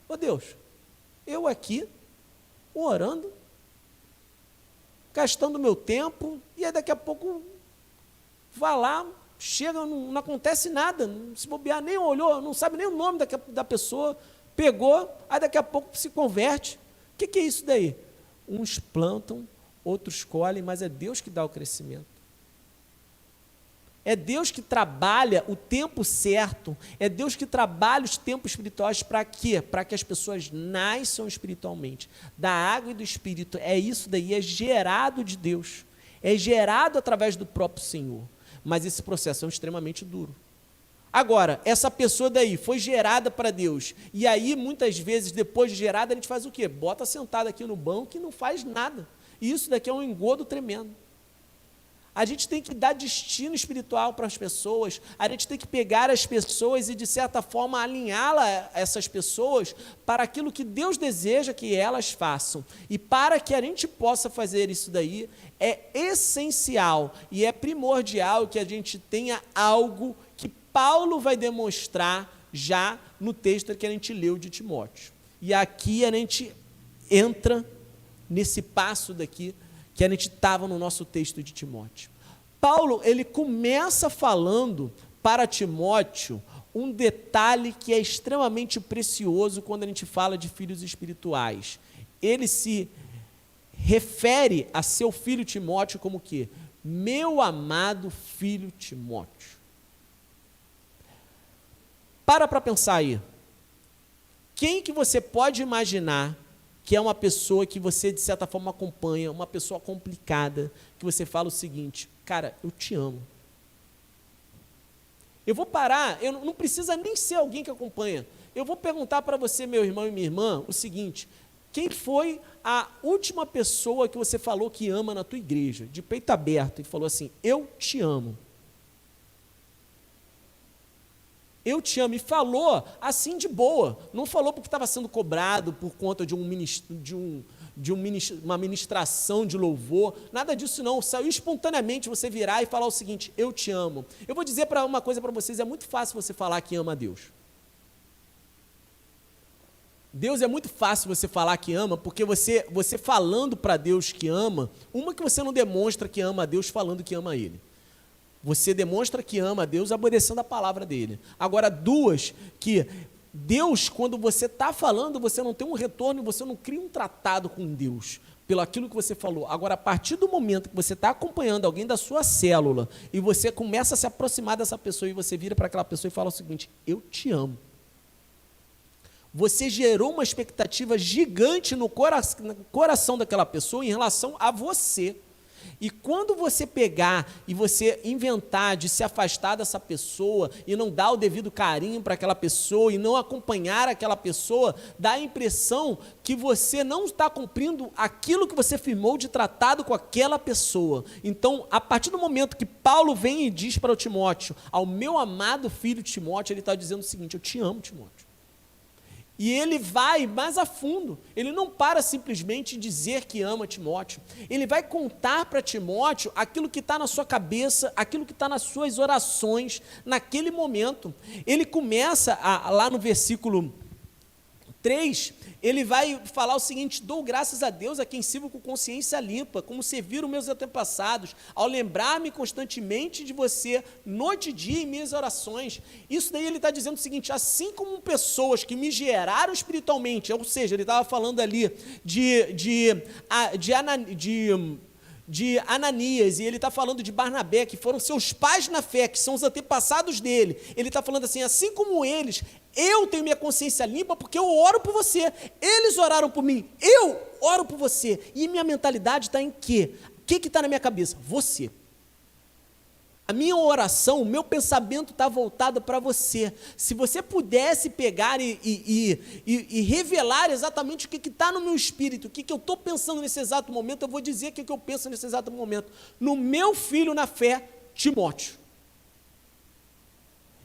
ô Deus, eu aqui, orando, gastando meu tempo, e aí daqui a pouco vai lá, chega, não acontece nada, não se bobear, nem olhou, não sabe nem o nome da pessoa, pegou, aí daqui a pouco se converte. O que é isso daí? Uns plantam, outros colhem, mas é Deus que dá o crescimento. É Deus que trabalha o tempo certo, é Deus que trabalha os tempos espirituais para quê? Para que as pessoas nasçam espiritualmente. Da água e do Espírito, é isso daí, é gerado de Deus, é gerado através do próprio Senhor. Mas esse processo é extremamente duro. Agora, essa pessoa daí foi gerada para Deus, e aí muitas vezes, depois de gerada, a gente faz o quê? Bota sentada aqui no banco e não faz nada. E isso daqui é um engodo tremendo. A gente tem que dar destino espiritual para as pessoas, a gente tem que pegar as pessoas e, de certa forma, alinhá-la, essas pessoas, para aquilo que Deus deseja que elas façam. E para que a gente possa fazer isso daí, é essencial e é primordial que a gente tenha algo que Paulo vai demonstrar já no texto que a gente leu de Timóteo. E aqui a gente entra nesse passo daqui, que a gente estava no nosso texto de Timóteo. Paulo, ele começa falando para Timóteo um detalhe que é extremamente precioso quando a gente fala de filhos espirituais. Ele se refere a seu filho Timóteo como que? Meu amado filho Timóteo. Para pensar aí. Quem que você pode imaginar que é uma pessoa que você, de certa forma, acompanha, uma pessoa complicada, que você fala o seguinte: cara, eu te amo. Eu vou parar, eu não precisa nem ser alguém que acompanha. Eu vou perguntar para você, meu irmão e minha irmã, o seguinte: quem foi a última pessoa que você falou que ama na tua igreja, de peito aberto, e falou assim: eu te amo? Eu te amo, e falou assim de boa, não falou porque estava sendo cobrado por conta de uma ministração de louvor, nada disso não, saiu espontaneamente você virar e falar o seguinte: eu te amo. Eu vou dizer uma coisa para vocês, é muito fácil você falar que ama a Deus. Deus é muito fácil você falar que ama, porque você falando para Deus que ama, uma que você não demonstra que ama a Deus falando que ama a Ele. Você demonstra que ama a Deus obedecendo a palavra dele. Agora, duas, que Deus, quando você está falando, você não tem um retorno, você não cria um tratado com Deus, pelo aquilo que você falou. Agora, a partir do momento que você está acompanhando alguém da sua célula, e você começa a se aproximar dessa pessoa, e você vira para aquela pessoa e fala o seguinte: eu te amo. Você gerou uma expectativa gigante no coração daquela pessoa em relação a você. E quando você pegar e você inventar de se afastar dessa pessoa e não dar o devido carinho para aquela pessoa e não acompanhar aquela pessoa, dá a impressão que você não está cumprindo aquilo que você firmou de tratado com aquela pessoa. Então, a partir do momento que Paulo vem e diz para o Timóteo: ao meu amado filho Timóteo, ele está dizendo o seguinte: eu te amo, Timóteo. E ele vai mais a fundo, ele não para simplesmente dizer que ama Timóteo, ele vai contar para Timóteo aquilo que está na sua cabeça, aquilo que está nas suas orações, naquele momento. Ele começa, lá no versículo 3, ele vai falar o seguinte: dou graças a Deus a quem sirvo com consciência limpa, como serviram meus antepassados, ao lembrar-me constantemente de você, noite e dia em minhas orações. Isso daí ele está dizendo o seguinte: assim como pessoas que me geraram espiritualmente, ou seja, ele estava falando ali de de Ananias, e ele está falando de Barnabé, que foram seus pais na fé, que são os antepassados dele. Ele está falando assim, assim como eles, eu tenho minha consciência limpa porque eu oro por você. Eles oraram por mim, eu oro por você. E minha mentalidade está em quê? O que está na minha cabeça? Você. A minha oração, o meu pensamento está voltado para você. Se você pudesse pegar e revelar exatamente o que está no meu espírito, o que eu estou pensando nesse exato momento, eu vou dizer o que eu penso nesse exato momento. No meu filho na fé, Timóteo.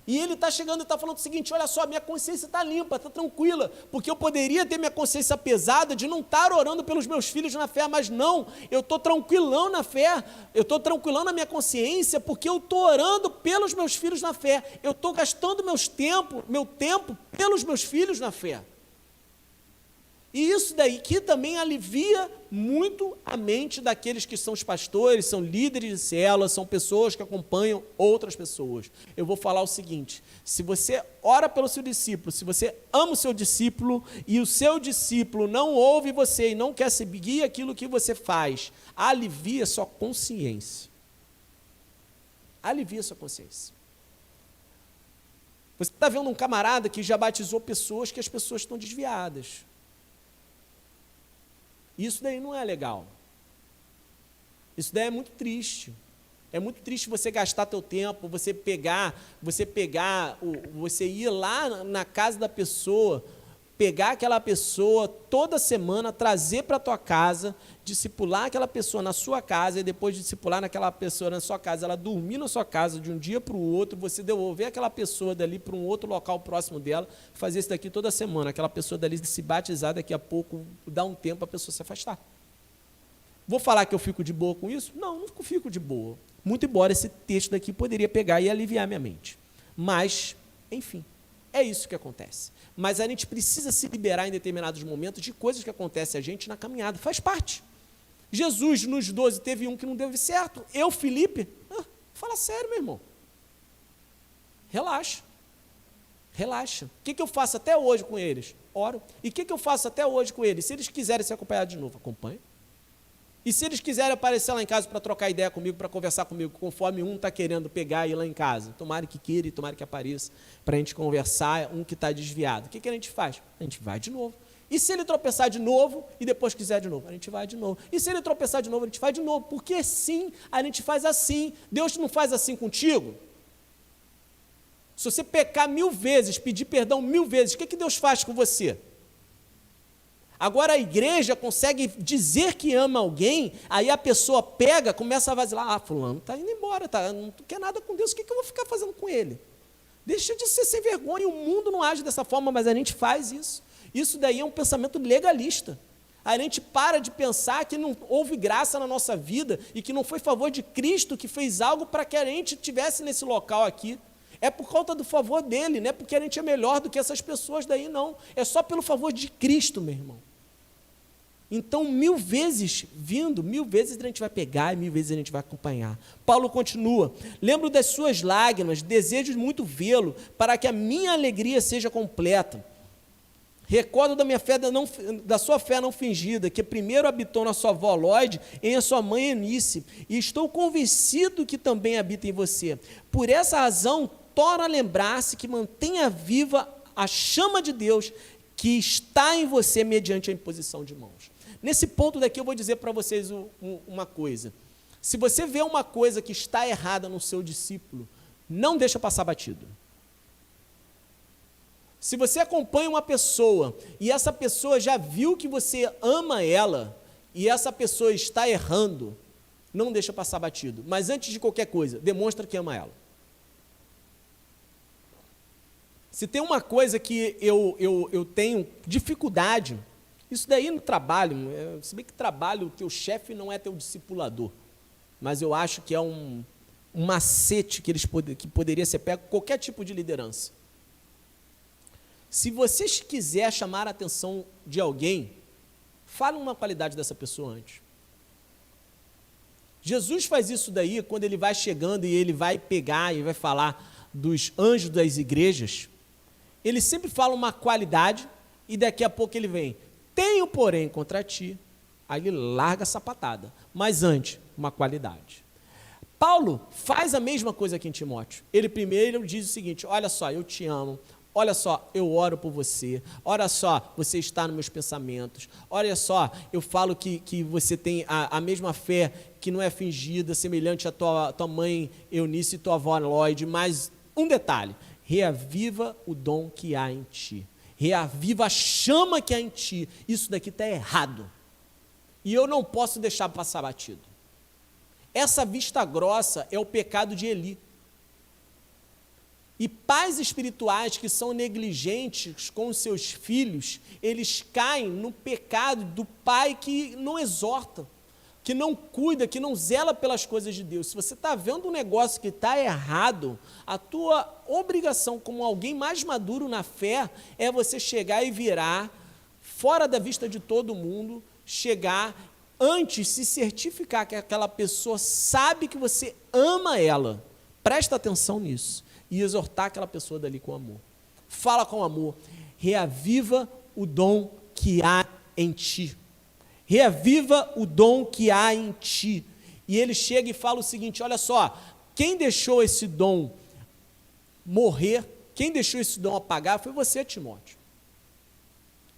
E ele está chegando e está falando o seguinte, olha só, minha consciência está limpa, está tranquila, porque eu poderia ter minha consciência pesada de não estar orando pelos meus filhos na fé, mas não, eu estou tranquilão na fé, eu estou tranquilão na minha consciência, porque eu estou orando pelos meus filhos na fé, eu estou gastando meu tempo pelos meus filhos na fé. E isso daí que também alivia muito a mente daqueles que são os pastores, são líderes de célula, são pessoas que acompanham outras pessoas. Eu vou falar o seguinte, se você ora pelo seu discípulo, se você ama o seu discípulo e o seu discípulo não ouve você e não quer seguir aquilo que você faz, alivia sua consciência. Alivia sua consciência. Você está vendo um camarada que já batizou pessoas que as pessoas estão desviadas. Isso daí não é legal. Isso daí é muito triste. É muito triste você gastar teu tempo, você ir lá na casa da pessoa, pegar aquela pessoa toda semana, trazer para a tua casa, discipular aquela pessoa na sua casa, e depois de discipular naquela pessoa na sua casa, ela dormir na sua casa de um dia para o outro, você devolver aquela pessoa dali para um outro local próximo dela, fazer isso daqui toda semana, aquela pessoa dali se batizar, daqui a pouco, dá um tempo a pessoa se afastar. Vou falar que eu fico de boa com isso? Não fico de boa. Muito embora esse texto daqui poderia pegar e aliviar minha mente. Mas, enfim, é isso que acontece. Mas a gente precisa se liberar em determinados momentos de coisas que acontecem a gente na caminhada. Faz parte. Jesus, nos 12, teve um que não deu certo. Eu, Felipe, fala sério, meu irmão. Relaxa. Relaxa. O que eu faço até hoje com eles? Oro. E o que eu faço até hoje com eles? Se eles quiserem ser acompanhados de novo, acompanha. E se eles quiserem aparecer lá em casa para trocar ideia comigo, para conversar comigo, conforme um está querendo pegar e ir lá em casa, tomara que queira e tomara que apareça, para a gente conversar, um que está desviado. O que a gente faz? A gente vai de novo. E se ele tropeçar de novo e depois quiser de novo? A gente vai de novo. E se ele tropeçar de novo, a gente vai de novo. Porque sim, a gente faz assim. Deus não faz assim contigo? Se você pecar 1000 vezes, pedir perdão 1000 vezes, o que Deus faz com você? Agora a igreja consegue dizer que ama alguém, aí a pessoa pega, começa a vacilar, fulano está indo embora, não quer nada com Deus, o que eu vou ficar fazendo com ele? Deixa de ser sem vergonha, o mundo não age dessa forma, mas a gente faz isso. Isso daí é um pensamento legalista. A gente para de pensar que não houve graça na nossa vida e que não foi favor de Cristo que fez algo para que a gente estivesse nesse local aqui. É por conta do favor dele, não é porque a gente é melhor do que essas pessoas daí, não. É só pelo favor de Cristo, meu irmão. Então, 1000 vezes vindo, 1000 vezes a gente vai pegar e 1000 vezes a gente vai acompanhar. Paulo continua, lembro das suas lágrimas, desejo muito vê-lo, para que a minha alegria seja completa. Recordo da sua fé não fingida, que primeiro habitou na sua avó Lóide e em sua mãe Eunice, e estou convencido que também habita em você. Por essa razão, torna a lembrar-se que mantenha viva a chama de Deus que está em você mediante a imposição de mãos. Nesse ponto daqui eu vou dizer para vocês uma coisa. Se você vê uma coisa que está errada no seu discípulo, não deixa passar batido. Se você acompanha uma pessoa e essa pessoa já viu que você ama ela e essa pessoa está errando, não deixa passar batido. Mas antes de qualquer coisa, demonstra que ama ela. Se tem uma coisa que eu tenho dificuldade, isso daí no trabalho, se bem que trabalho, o teu chefe não é teu discipulador, mas eu acho que é um macete que poderia ser pego com qualquer tipo de liderança. Se você quiser chamar a atenção de alguém, fale uma qualidade dessa pessoa antes. Jesus faz isso daí quando ele vai chegando e ele vai pegar e vai falar dos anjos das igrejas. Ele sempre fala uma qualidade e daqui a pouco ele vem. Tenho, porém, contra ti Aí ele larga a sapatada. Mas antes, uma qualidade. Paulo faz a mesma coisa aqui em Timóteo. Ele primeiro diz o seguinte: olha só, eu te amo. Olha só, eu oro por você. Olha só, você está nos meus pensamentos. Olha só, eu falo que você tem a mesma fé, que não é fingida, semelhante à tua mãe Eunice e tua avó Lloyd. Mas um detalhe: reaviva o dom que há em ti. Reaviva a chama que há em ti. Isso daqui está errado. E eu não posso deixar passar batido. Essa vista grossa é o pecado de Eli. E pais espirituais que são negligentes com os seus filhos, eles caem no pecado do pai que não exorta, que não cuida, que não zela pelas coisas de Deus. Se você está vendo um negócio que está errado, a tua obrigação como alguém mais maduro na fé é você chegar e virar, fora da vista de todo mundo, chegar antes, se certificar que aquela pessoa sabe que você ama ela. Presta atenção nisso. E exortar aquela pessoa dali com amor. Fala com amor. Reaviva o dom que há em ti. Reaviva o dom que há em ti. E ele chega e fala o seguinte: olha só, quem deixou esse dom morrer, quem deixou esse dom apagar foi você, Timóteo.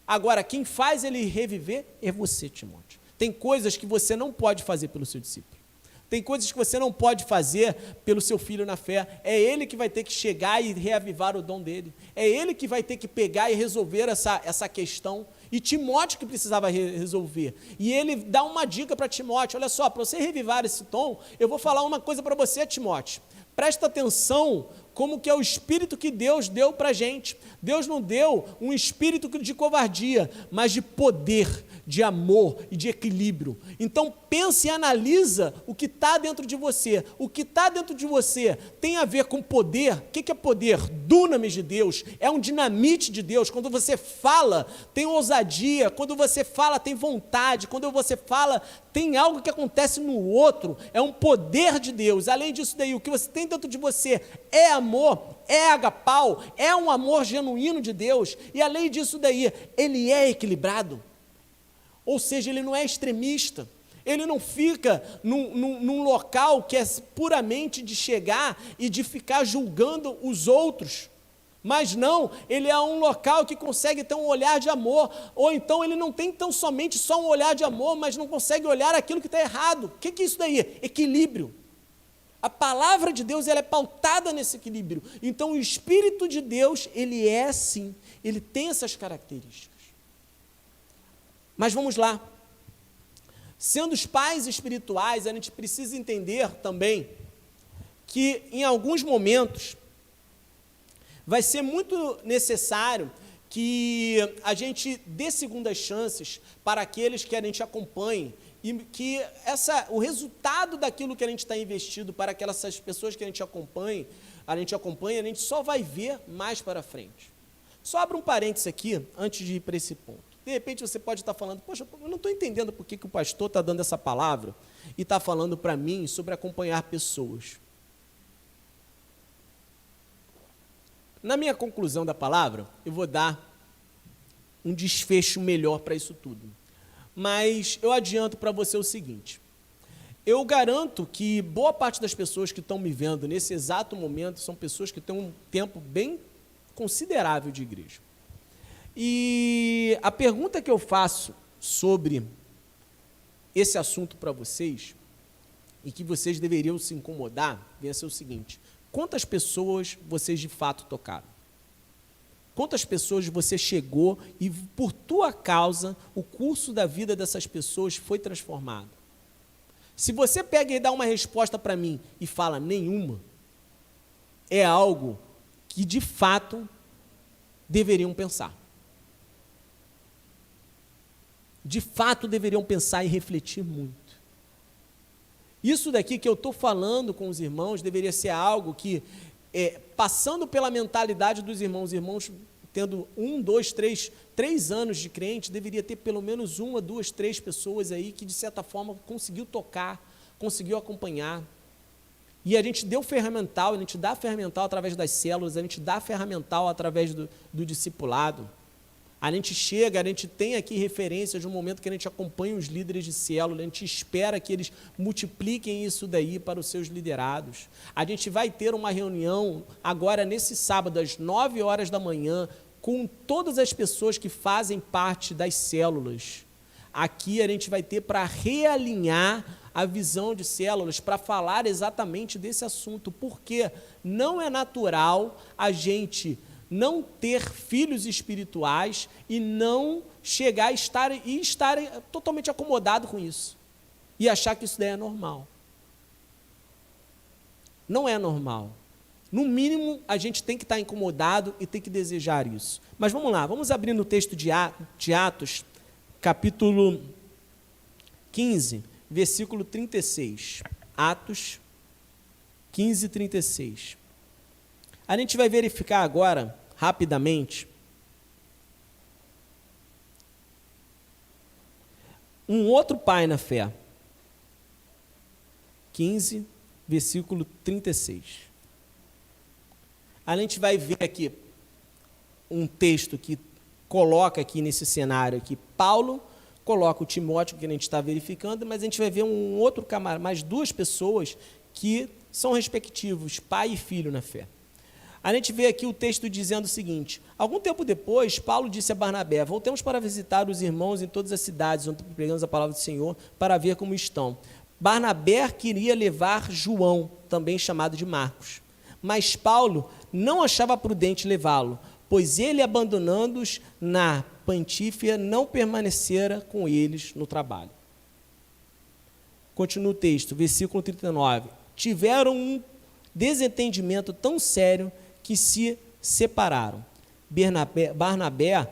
Agora, quem faz ele reviver é você, Timóteo. Tem coisas que você não pode fazer pelo seu discípulo. Tem coisas que você não pode fazer pelo seu filho na fé. É ele que vai ter que chegar e reavivar o dom dele. É ele que vai ter que pegar e resolver essa questão. E Timóteo que precisava resolver. E ele dá uma dica para Timóteo: olha só, para você revivar esse dom, eu vou falar uma coisa para você, Timóteo. Presta atenção como que é o espírito que Deus deu para a gente. Deus não deu um espírito de covardia, mas de poder, de amor e de equilíbrio. Então pense e analisa o que está dentro de você. O que está dentro de você tem a ver com poder. O que é poder? Dunamis de Deus, é um dinamite de Deus. Quando você fala, tem ousadia. Quando você fala, tem vontade. Quando você fala, tem algo que acontece no outro. É um poder de Deus. Além disso daí, o que você tem dentro de você é amor, é agapau, é um amor genuíno de Deus. E além disso daí, ele é equilibrado. Ou seja, ele não é extremista, ele não fica num local que é puramente de chegar e de ficar julgando os outros, mas não, ele é um local que consegue ter um olhar de amor, ou então ele não tem tão somente só um olhar de amor, mas não consegue olhar aquilo que está errado. O que é isso daí? Equilíbrio. A palavra de Deus, ela é pautada nesse equilíbrio. Então o Espírito de Deus, ele é assim, ele tem essas características. Mas vamos lá. Sendo os pais espirituais, a gente precisa entender também que em alguns momentos vai ser muito necessário que a gente dê segundas chances para aqueles que a gente acompanhe e que o resultado daquilo que a gente está investido para aquelas pessoas que a gente acompanha, a gente só vai ver mais para frente. Só abra um parênteses aqui, antes de ir para esse ponto. De repente você pode estar falando: poxa, eu não estou entendendo por que o pastor está dando essa palavra e está falando para mim sobre acompanhar pessoas. Na minha conclusão da palavra, eu vou dar um desfecho melhor para isso tudo. Mas eu adianto para você o seguinte: eu garanto que boa parte das pessoas que estão me vendo nesse exato momento são pessoas que têm um tempo bem considerável de igreja. E a pergunta que eu faço sobre esse assunto para vocês, e que vocês deveriam se incomodar, vai ser o seguinte: quantas pessoas vocês de fato tocaram? Quantas pessoas você chegou e, por tua causa, o curso da vida dessas pessoas foi transformado? Se você pega e dá uma resposta para mim e fala nenhuma, é algo que, de fato, deveriam pensar. De fato, deveriam pensar e refletir muito. Isso daqui que eu estou falando com os irmãos deveria ser algo que, passando pela mentalidade dos irmãos tendo 1, 2, 3 anos de crente, deveria ter pelo menos 1, 2, 3 pessoas aí que, de certa forma, conseguiu tocar, conseguiu acompanhar. E a gente deu ferramental, a gente dá ferramental através das células, a gente dá ferramental através do discipulado. A gente chega, a gente tem aqui referência de um momento que a gente acompanha os líderes de célula, a gente espera que eles multipliquem isso daí para os seus liderados. A gente vai ter uma reunião agora nesse sábado, às 9 horas da manhã, com todas as pessoas que fazem parte das células. Aqui a gente vai ter para realinhar a visão de células, para falar exatamente desse assunto, porque não é natural a gente não ter filhos espirituais e não chegar e estar totalmente acomodado com isso, e achar que isso daí é normal. Não é normal. No mínimo, a gente tem que estar incomodado e tem que desejar isso. Mas vamos lá, vamos abrir no texto de Atos, capítulo 15, versículo 36. Atos 15, 36. A gente vai verificar agora, rapidamente, um outro pai na fé. 15, versículo 36. A gente vai ver aqui um texto que coloca aqui nesse cenário aqui, Paulo coloca o Timóteo, que a gente está verificando, mas a gente vai ver um outro camarada, mais duas pessoas que são respectivos, pai e filho na fé. A gente vê aqui o texto dizendo o seguinte: algum tempo depois, Paulo disse a Barnabé: voltemos para visitar os irmãos em todas as cidades onde pregamos a palavra do Senhor, para ver como estão. Barnabé queria levar João, também chamado de Marcos, mas Paulo não achava prudente levá-lo, pois ele, abandonando-os na Pantífia, não permanecera com eles no trabalho. Continua o texto, versículo 39. Tiveram um desentendimento tão sério que se separaram. Barnabé,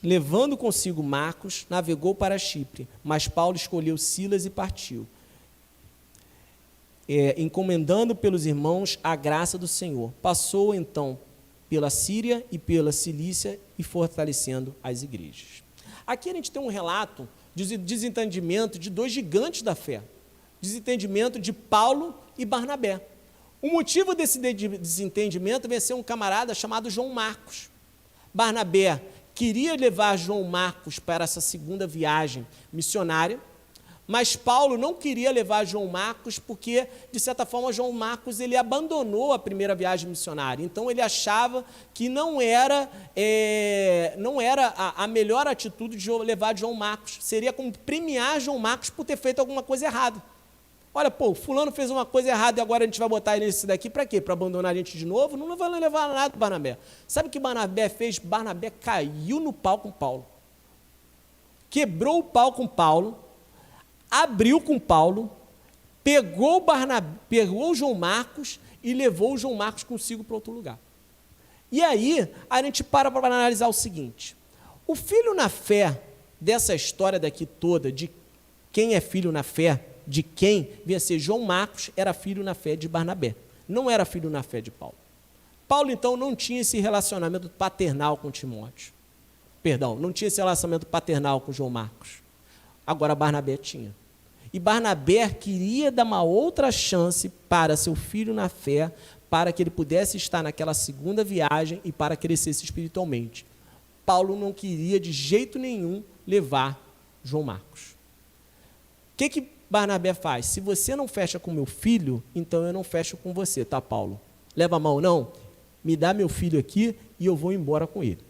levando consigo Marcos, navegou para Chipre, mas Paulo escolheu Silas e partiu, encomendando pelos irmãos a graça do Senhor. Passou então pela Síria e pela Cilícia e fortalecendo as igrejas. Aqui a gente tem um relato de desentendimento de dois gigantes da fé, desentendimento de Paulo e Barnabé. O motivo desse desentendimento veio ser um camarada chamado João Marcos. Barnabé queria levar João Marcos para essa segunda viagem missionária, mas Paulo não queria levar João Marcos porque, de certa forma, João Marcos ele abandonou a primeira viagem missionária. Então, ele achava que não era a melhor atitude de levar João Marcos. Seria como premiar João Marcos por ter feito alguma coisa errada. Olha, fulano fez uma coisa errada e agora a gente vai botar ele nesse daqui para quê? Para abandonar a gente de novo? Não vai levar nada do Barnabé. Sabe o que Barnabé fez? Barnabé caiu no pau com Paulo. Quebrou o pau com Paulo, abriu com Paulo, pegou o João Marcos e levou o João Marcos consigo para outro lugar. E aí, a gente para analisar o seguinte: o filho na fé dessa história daqui toda, de quem é filho na fé, de quem vinha ser João Marcos, era filho na fé de Barnabé, não era filho na fé de Paulo. Paulo, então, não tinha esse relacionamento paternal com Timóteo. Perdão, não tinha esse relacionamento paternal com João Marcos. Agora Barnabé tinha. E Barnabé queria dar uma outra chance para seu filho na fé, para que ele pudesse estar naquela segunda viagem e para crescesse espiritualmente. Paulo não queria de jeito nenhum levar João Marcos. O que Barnabé faz? Se você não fecha com meu filho, então eu não fecho com você, tá, Paulo? Leva a mão, não? Me dá meu filho aqui e eu vou embora com ele.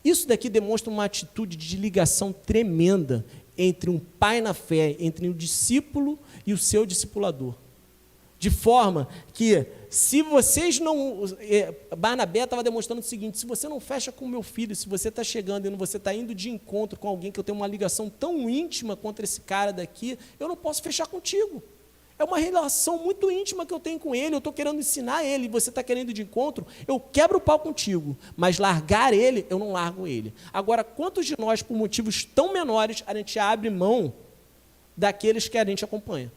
Isso daqui demonstra uma atitude de ligação tremenda entre um pai na fé, entre um discípulo e o seu discipulador. De forma que, se vocês não... Barnabé estava demonstrando o seguinte: se você não fecha com o meu filho, se você está chegando e você está indo de encontro com alguém que eu tenho uma ligação tão íntima contra esse cara daqui, eu não posso fechar contigo. É uma relação muito íntima que eu tenho com ele, eu estou querendo ensinar ele, e você está querendo ir de encontro, eu quebro o pau contigo, mas largar ele, eu não largo ele. Agora, quantos de nós, por motivos tão menores, a gente abre mão daqueles que a gente acompanha?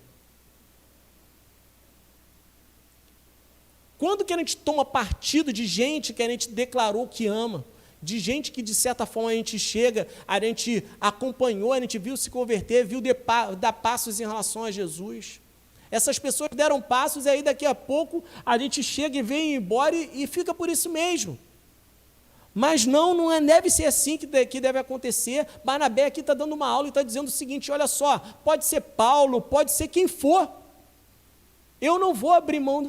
Quando que a gente toma partido de gente que a gente declarou que ama, de gente que, de certa forma, a gente chega, a gente acompanhou, a gente viu se converter, viu dar passos em relação a Jesus? Essas pessoas deram passos e aí daqui a pouco a gente chega e vem embora e fica por isso mesmo. Mas não deve ser assim que deve acontecer. Barnabé aqui está dando uma aula e está dizendo o seguinte: olha só, pode ser Paulo, pode ser quem for, eu não vou abrir mão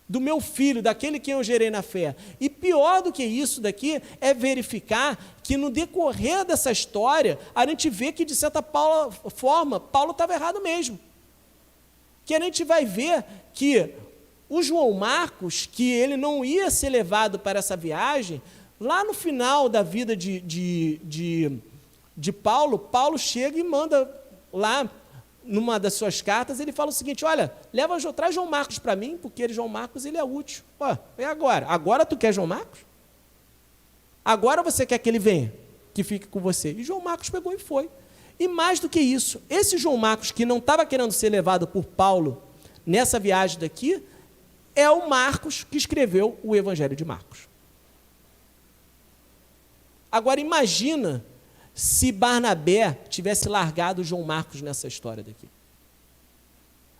do meu filho, daquele que eu gerei na fé. E pior do que isso daqui é verificar que no decorrer dessa história, a gente vê que de certa forma, Paulo estava errado mesmo. Que a gente vai ver que o João Marcos, que ele não ia ser levado para essa viagem, lá no final da vida de Paulo, Paulo chega e manda lá, numa das suas cartas, ele fala o seguinte: olha, traz João Marcos para mim, porque João Marcos ele é útil. É agora. Agora tu quer João Marcos? Agora você quer que ele venha, que fique com você. E João Marcos pegou e foi. E mais do que isso, esse João Marcos, que não estava querendo ser levado por Paulo nessa viagem daqui, é o Marcos que escreveu o Evangelho de Marcos. Agora imagina se Barnabé tivesse largado João Marcos nessa história daqui.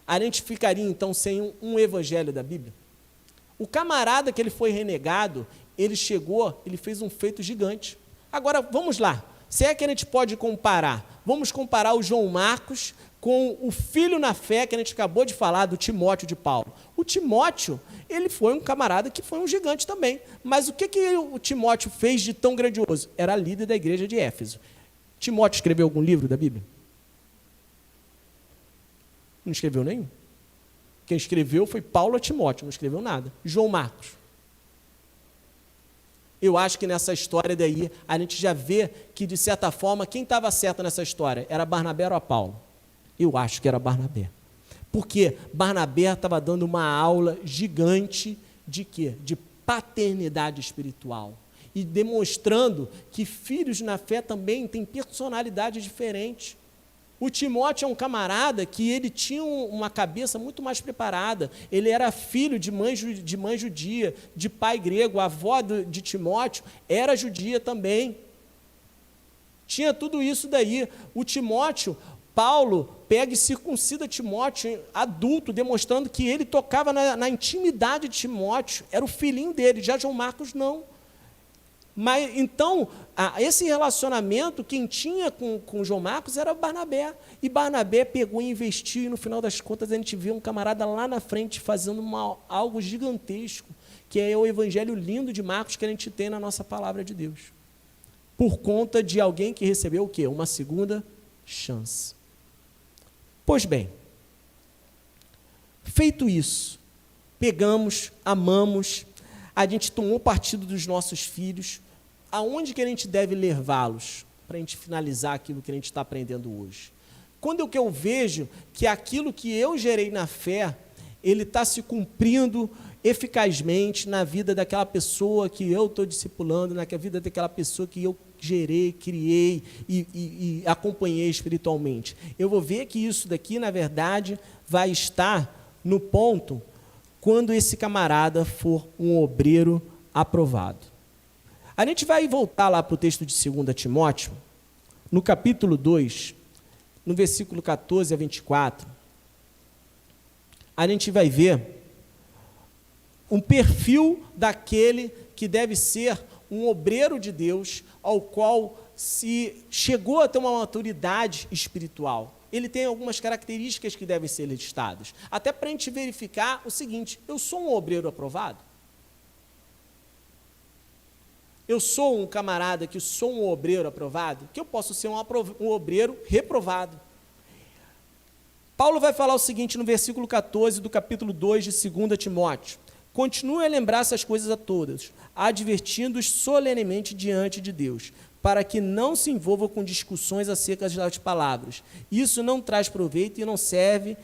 A gente ficaria então sem um evangelho da Bíblia? O camarada que ele foi renegado, ele chegou, ele fez um feito gigante. Agora vamos lá, se é que a gente pode comparar, vamos comparar o João Marcos com o filho na fé que a gente acabou de falar, do Timóteo de Paulo. O Timóteo, ele foi um camarada que foi um gigante também. Mas o que o Timóteo fez de tão grandioso? Era líder da igreja de Éfeso. Timóteo escreveu algum livro da Bíblia? Não escreveu nenhum. Quem escreveu foi Paulo a Timóteo, não escreveu nada. João Marcos. Eu acho que nessa história daí, a gente já vê que, de certa forma, quem estava certo nessa história? Era Barnabé ou Paulo? Eu acho que era Barnabé. Porque Barnabé estava dando uma aula gigante de quê? De paternidade espiritual. E demonstrando que filhos na fé também têm personalidade diferente. O Timóteo é um camarada que ele tinha uma cabeça muito mais preparada. Ele era filho de mãe judia, de pai grego. A avó de Timóteo era judia também. Tinha tudo isso daí. O Timóteo, Paulo pega e circuncida Timóteo adulto, demonstrando que ele tocava na intimidade de Timóteo. Era o filhinho dele. Já João Marcos não. Mas, então, esse relacionamento, quem tinha com João Marcos era Barnabé. E Barnabé pegou e investiu, e no final das contas a gente vê um camarada lá na frente fazendo algo gigantesco, que é o evangelho lindo de Marcos que a gente tem na nossa palavra de Deus. Por conta de alguém que recebeu o quê? Uma segunda chance. Pois bem, feito isso, pegamos, amamos, a gente tomou partido dos nossos filhos. Aonde que a gente deve levá-los? Para a gente finalizar aquilo que a gente está aprendendo hoje. Quando eu vejo que aquilo que eu gerei na fé, ele está se cumprindo eficazmente na vida daquela pessoa que eu estou discipulando, na vida daquela pessoa que eu gerei, criei e acompanhei espiritualmente. Eu vou ver que isso daqui, na verdade, vai estar no ponto quando esse camarada for um obreiro aprovado. A gente vai voltar lá para o texto de 2 Timóteo, no capítulo 2, no versículo 14 a 24, a gente vai ver um perfil daquele que deve ser um obreiro de Deus, ao qual se chegou a ter uma maturidade espiritual. Ele tem algumas características que devem ser listadas, até para a gente verificar o seguinte: eu sou um obreiro aprovado? Eu sou um camarada que sou um obreiro aprovado? Que eu posso ser um obreiro reprovado. Paulo vai falar o seguinte no versículo 14 do capítulo 2 de 2 Timóteo. Continue a lembrar essas coisas a todos, advertindo-os solenemente diante de Deus, para que não se envolvam com discussões acerca das palavras. Isso não traz proveito e não serve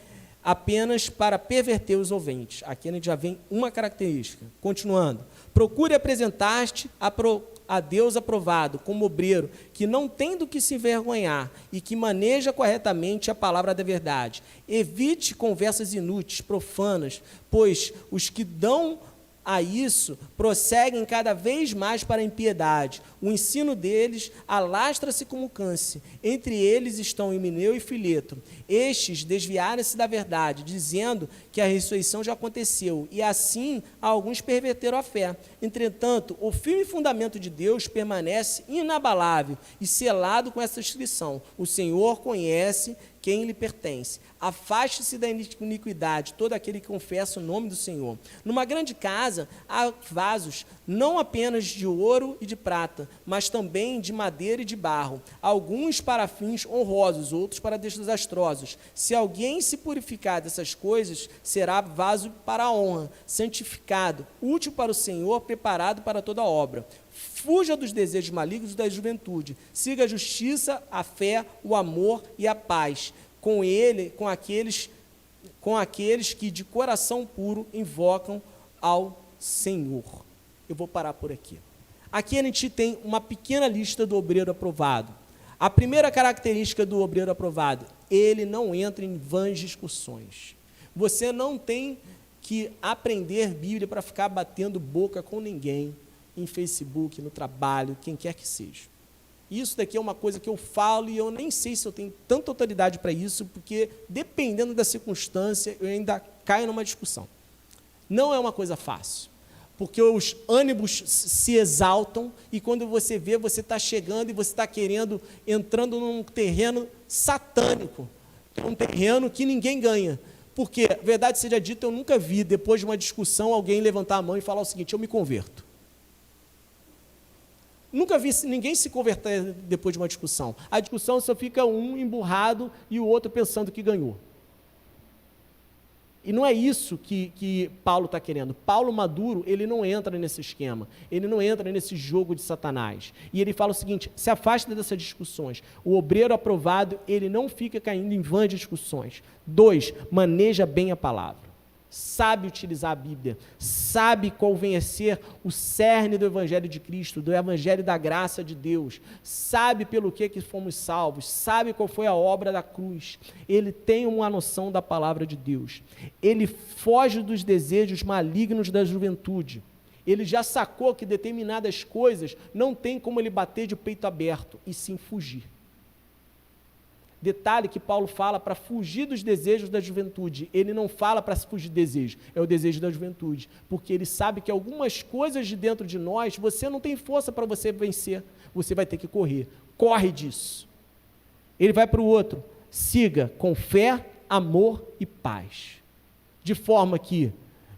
apenas para perverter os ouvintes. Aqui a gente já vem uma característica. Continuando. Procure apresentar-te a Deus aprovado, como obreiro, que não tem do que se envergonhar e que maneja corretamente a palavra da verdade. Evite conversas inúteis, profanas, pois os que dão a isso, prosseguem cada vez mais para a impiedade. O ensino deles alastra-se como câncer. Entre eles estão Himeneu e Fileto. Estes desviaram-se da verdade, dizendo que a ressurreição já aconteceu, e assim alguns perverteram a fé. Entretanto, o firme fundamento de Deus permanece inabalável e selado com essa inscrição: o Senhor conhece quem lhe pertence. Afaste-se da iniquidade todo aquele que confessa o nome do Senhor. Numa grande casa há vasos, não apenas de ouro e de prata, mas também de madeira e de barro, alguns para fins honrosos, outros para desastrosos. Se alguém se purificar dessas coisas, será vaso para a honra, santificado, útil para o Senhor, preparado para toda obra. Fuja dos desejos malignos da juventude, siga a justiça, a fé, o amor e a paz, com aqueles que de coração puro invocam ao Senhor. Eu vou parar por aqui. Aqui a gente tem uma pequena lista do obreiro aprovado. A primeira característica do obreiro aprovado: ele não entra em vãs discussões. Você não tem que aprender Bíblia para ficar batendo boca com ninguém, em Facebook, no trabalho, quem quer que seja. Isso daqui é uma coisa que eu falo e eu nem sei se eu tenho tanta autoridade para isso, porque dependendo da circunstância, eu ainda caio numa discussão. Não é uma coisa fácil, porque os ânimos se exaltam e quando você vê, você está chegando e você está entrando num terreno satânico, um terreno que ninguém ganha. Porque, verdade seja dita, eu nunca vi, depois de uma discussão, alguém levantar a mão e falar o seguinte: eu me converto. Nunca vi ninguém se converter depois de uma discussão. A discussão só fica um emburrado e o outro pensando que ganhou. E não é isso que Paulo está querendo. Paulo maduro, ele não entra nesse esquema, ele não entra nesse jogo de Satanás. E ele fala o seguinte: se afasta dessas discussões. O obreiro aprovado, ele não fica caindo em vãs discussões. 2, maneja bem a palavra. Sabe utilizar a Bíblia, sabe qual vem a ser o cerne do Evangelho de Cristo, do Evangelho da graça de Deus, sabe pelo que fomos salvos, sabe qual foi a obra da cruz, ele tem uma noção da palavra de Deus, ele foge dos desejos malignos da juventude, ele já sacou que determinadas coisas não tem como ele bater de peito aberto, e sim fugir. Detalhe que Paulo fala para fugir dos desejos da juventude. Ele não fala para fugir do desejo, é o desejo da juventude. Porque ele sabe que algumas coisas de dentro de nós, você não tem força para você vencer. Você vai ter que correr. Corre disso. Ele vai para o outro. Siga com fé, amor e paz. De forma que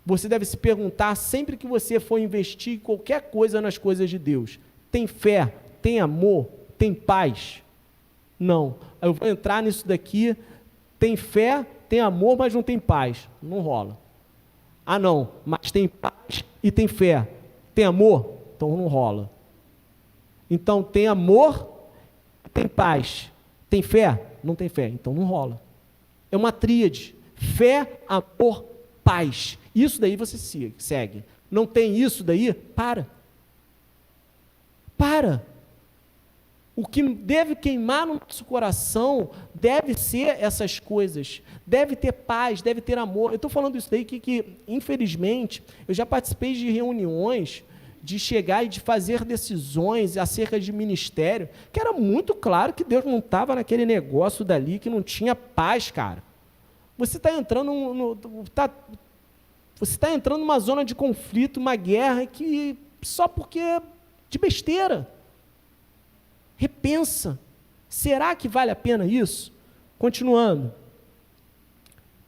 você deve se perguntar sempre que você for investir qualquer coisa nas coisas de Deus. Tem fé? Tem amor? Tem paz? Não, eu vou entrar nisso daqui, tem fé, tem amor, mas não tem paz, não rola. Ah não, mas tem paz e tem fé, tem amor? Então não rola. Então tem amor, tem paz, tem fé? Não tem fé, então não rola. É uma tríade, fé, amor, paz. Isso daí você segue. Não tem isso daí? Para. O que deve queimar no nosso coração deve ser essas coisas, deve ter paz, deve ter amor. Eu estou falando isso daí que, infelizmente, eu já participei de reuniões, de chegar e de fazer decisões acerca de ministério, que era muito claro que Deus não estava naquele negócio dali, que não tinha paz, cara. Você está entrando você está entrando numa zona de conflito, uma guerra, que só porque é de besteira. Repensa, será que vale a pena isso? Continuando.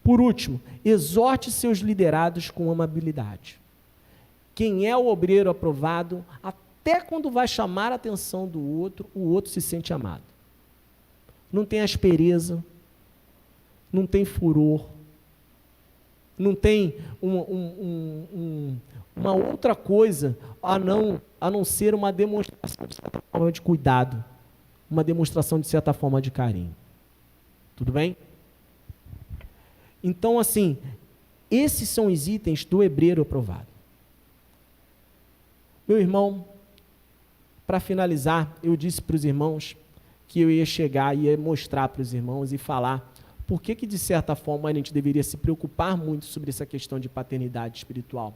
Por último, exorte seus liderados com amabilidade. Quem é o obreiro aprovado, até quando vai chamar a atenção do outro, o outro se sente amado. Não tem aspereza, não tem furor, não tem uma outra coisa a não ser uma demonstração de certa forma de cuidado, uma demonstração de certa forma de carinho. Tudo bem? Então, assim, esses são os itens do obreiro aprovado. Meu irmão, para finalizar, eu disse para os irmãos que eu ia chegar e ia mostrar para os irmãos e falar por que, de certa forma, a gente deveria se preocupar muito sobre essa questão de paternidade espiritual.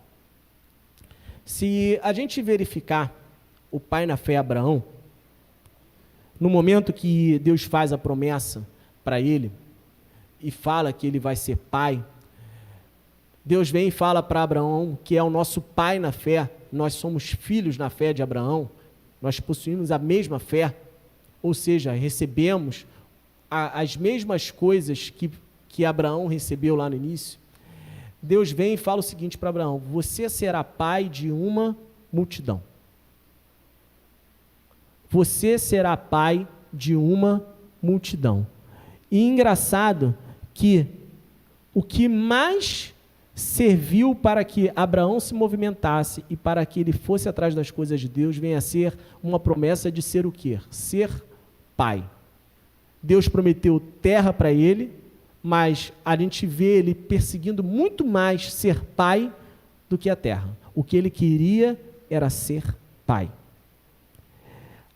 Se a gente verificar o pai na fé Abraão, no momento que Deus faz a promessa para ele e fala que ele vai ser pai, Deus vem e fala para Abraão que é o nosso pai na fé, nós somos filhos na fé de Abraão, nós possuímos a mesma fé, ou seja, recebemos as mesmas coisas que Abraão recebeu lá no início. Deus vem e fala o seguinte para Abraão: você será pai de uma multidão. Você será pai de uma multidão. E engraçado que o que mais serviu para que Abraão se movimentasse e para que ele fosse atrás das coisas de Deus, vem a ser uma promessa de ser o quê? Ser pai. Deus prometeu terra para ele, mas a gente vê ele perseguindo muito mais ser pai do que a terra. O que ele queria era ser pai.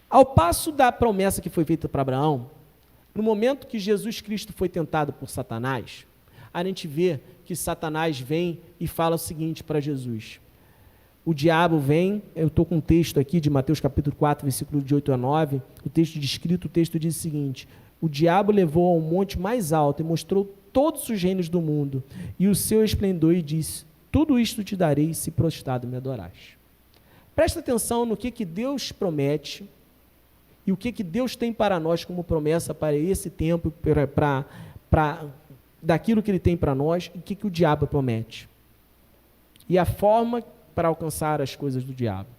Ao passo da promessa que foi feita para Abraão, no momento que Jesus Cristo foi tentado por Satanás, a gente vê que Satanás vem e fala o seguinte para Jesus. O diabo vem, eu estou com um texto aqui de Mateus capítulo 4, versículo de 8 a 9, o texto descrito, o texto diz o seguinte: o diabo levou ao monte mais alto e mostrou todos os reinos do mundo e o seu esplendor e disse: tudo isto te darei se prostrado me adorares. Presta atenção no que Deus promete e o que Deus tem para nós como promessa para esse tempo, daquilo que Ele tem para nós, e o que o diabo promete. E a forma para alcançar as coisas do diabo.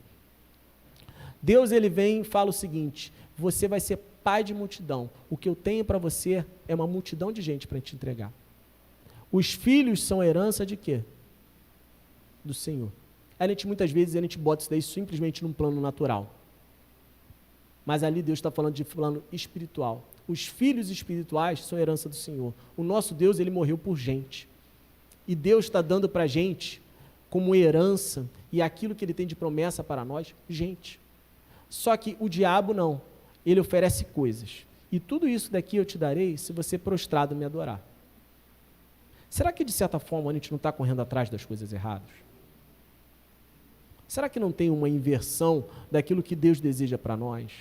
Deus, Ele vem e fala o seguinte: você vai ser pai de multidão. O que eu tenho para você é uma multidão de gente para te entregar. Os filhos são herança de quê? Do Senhor. Muitas vezes a gente bota isso daí simplesmente num plano natural. Mas ali Deus está falando de plano espiritual. Os filhos espirituais são herança do Senhor. O nosso Deus, Ele morreu por gente. E Deus está dando para a gente, como herança, e aquilo que Ele tem de promessa para nós, gente. Só que o diabo não. Ele oferece coisas. E tudo isso daqui eu te darei se você prostrado me adorar. Será que, de certa forma, a gente não está correndo atrás das coisas erradas? Será que não tem uma inversão daquilo que Deus deseja para nós?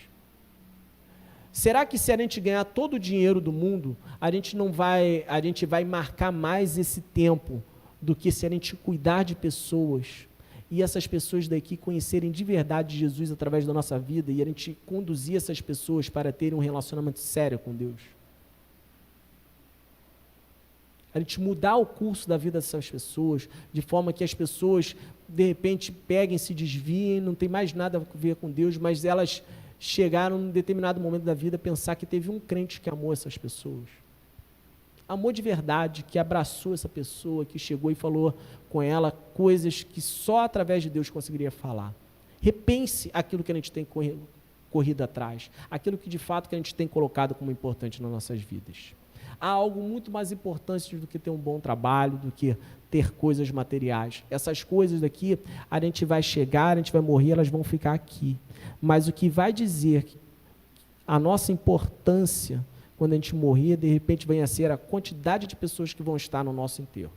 Será que se a gente ganhar todo o dinheiro do mundo, a gente vai marcar mais esse tempo do que se a gente cuidar de pessoas e essas pessoas daqui conhecerem de verdade Jesus através da nossa vida e a gente conduzir essas pessoas para terem um relacionamento sério com Deus? A gente mudar o curso da vida dessas pessoas, de forma que as pessoas, de repente, peguem, se desviem, não tem mais nada a ver com Deus, mas elas chegaram em um determinado momento da vida a pensar que teve um crente que amou essas pessoas. Amor de verdade, que abraçou essa pessoa, que chegou e falou com ela coisas que só através de Deus conseguiria falar. Repense aquilo que a gente tem corrido atrás, aquilo que de fato que a gente tem colocado como importante nas nossas vidas. Há algo muito mais importante do que ter um bom trabalho, do que ter coisas materiais. Essas coisas daqui, a gente vai chegar, a gente vai morrer, elas vão ficar aqui. Mas o que vai dizer a nossa importância quando a gente morrer, de repente, venha a ser a quantidade de pessoas que vão estar no nosso enterro.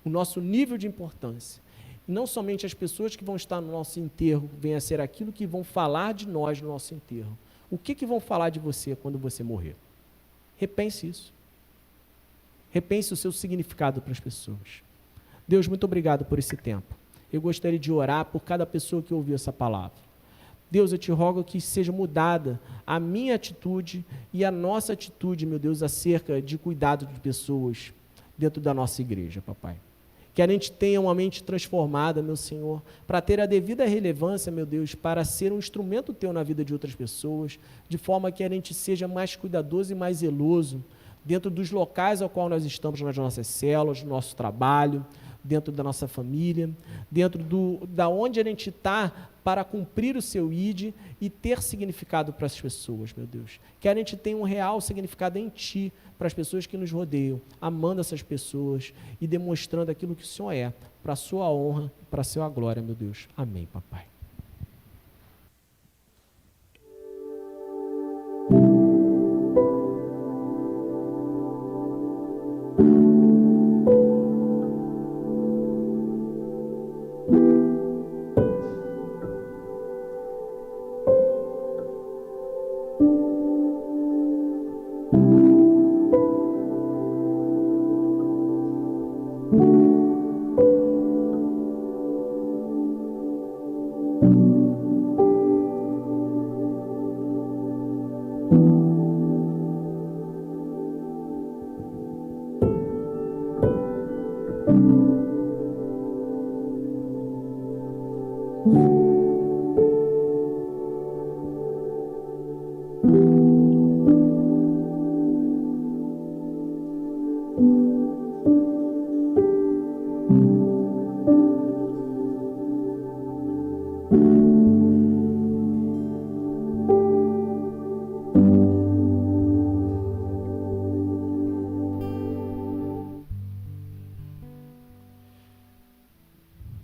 O nosso nível de importância. E não somente as pessoas que vão estar no nosso enterro, venha a ser aquilo que vão falar de nós no nosso enterro. O que vão falar de você quando você morrer? Repense isso. Repense o seu significado para as pessoas. Deus, muito obrigado por esse tempo. Eu gostaria de orar por cada pessoa que ouviu essa palavra. Deus, eu te rogo que seja mudada a minha atitude e a nossa atitude, meu Deus, acerca de cuidado de pessoas dentro da nossa igreja, papai. Que a gente tenha uma mente transformada, meu Senhor, para ter a devida relevância, meu Deus, para ser um instrumento teu na vida de outras pessoas, de forma que a gente seja mais cuidadoso e mais zeloso dentro dos locais ao qual nós estamos, nas nossas células, no nosso trabalho, dentro da nossa família, dentro da onde a gente está para cumprir o seu ID e ter significado para as pessoas, meu Deus. Que a gente tenha um real significado em Ti, para as pessoas que nos rodeiam, amando essas pessoas e demonstrando aquilo que o Senhor é, para a sua honra, para a sua glória, meu Deus. Amém, papai.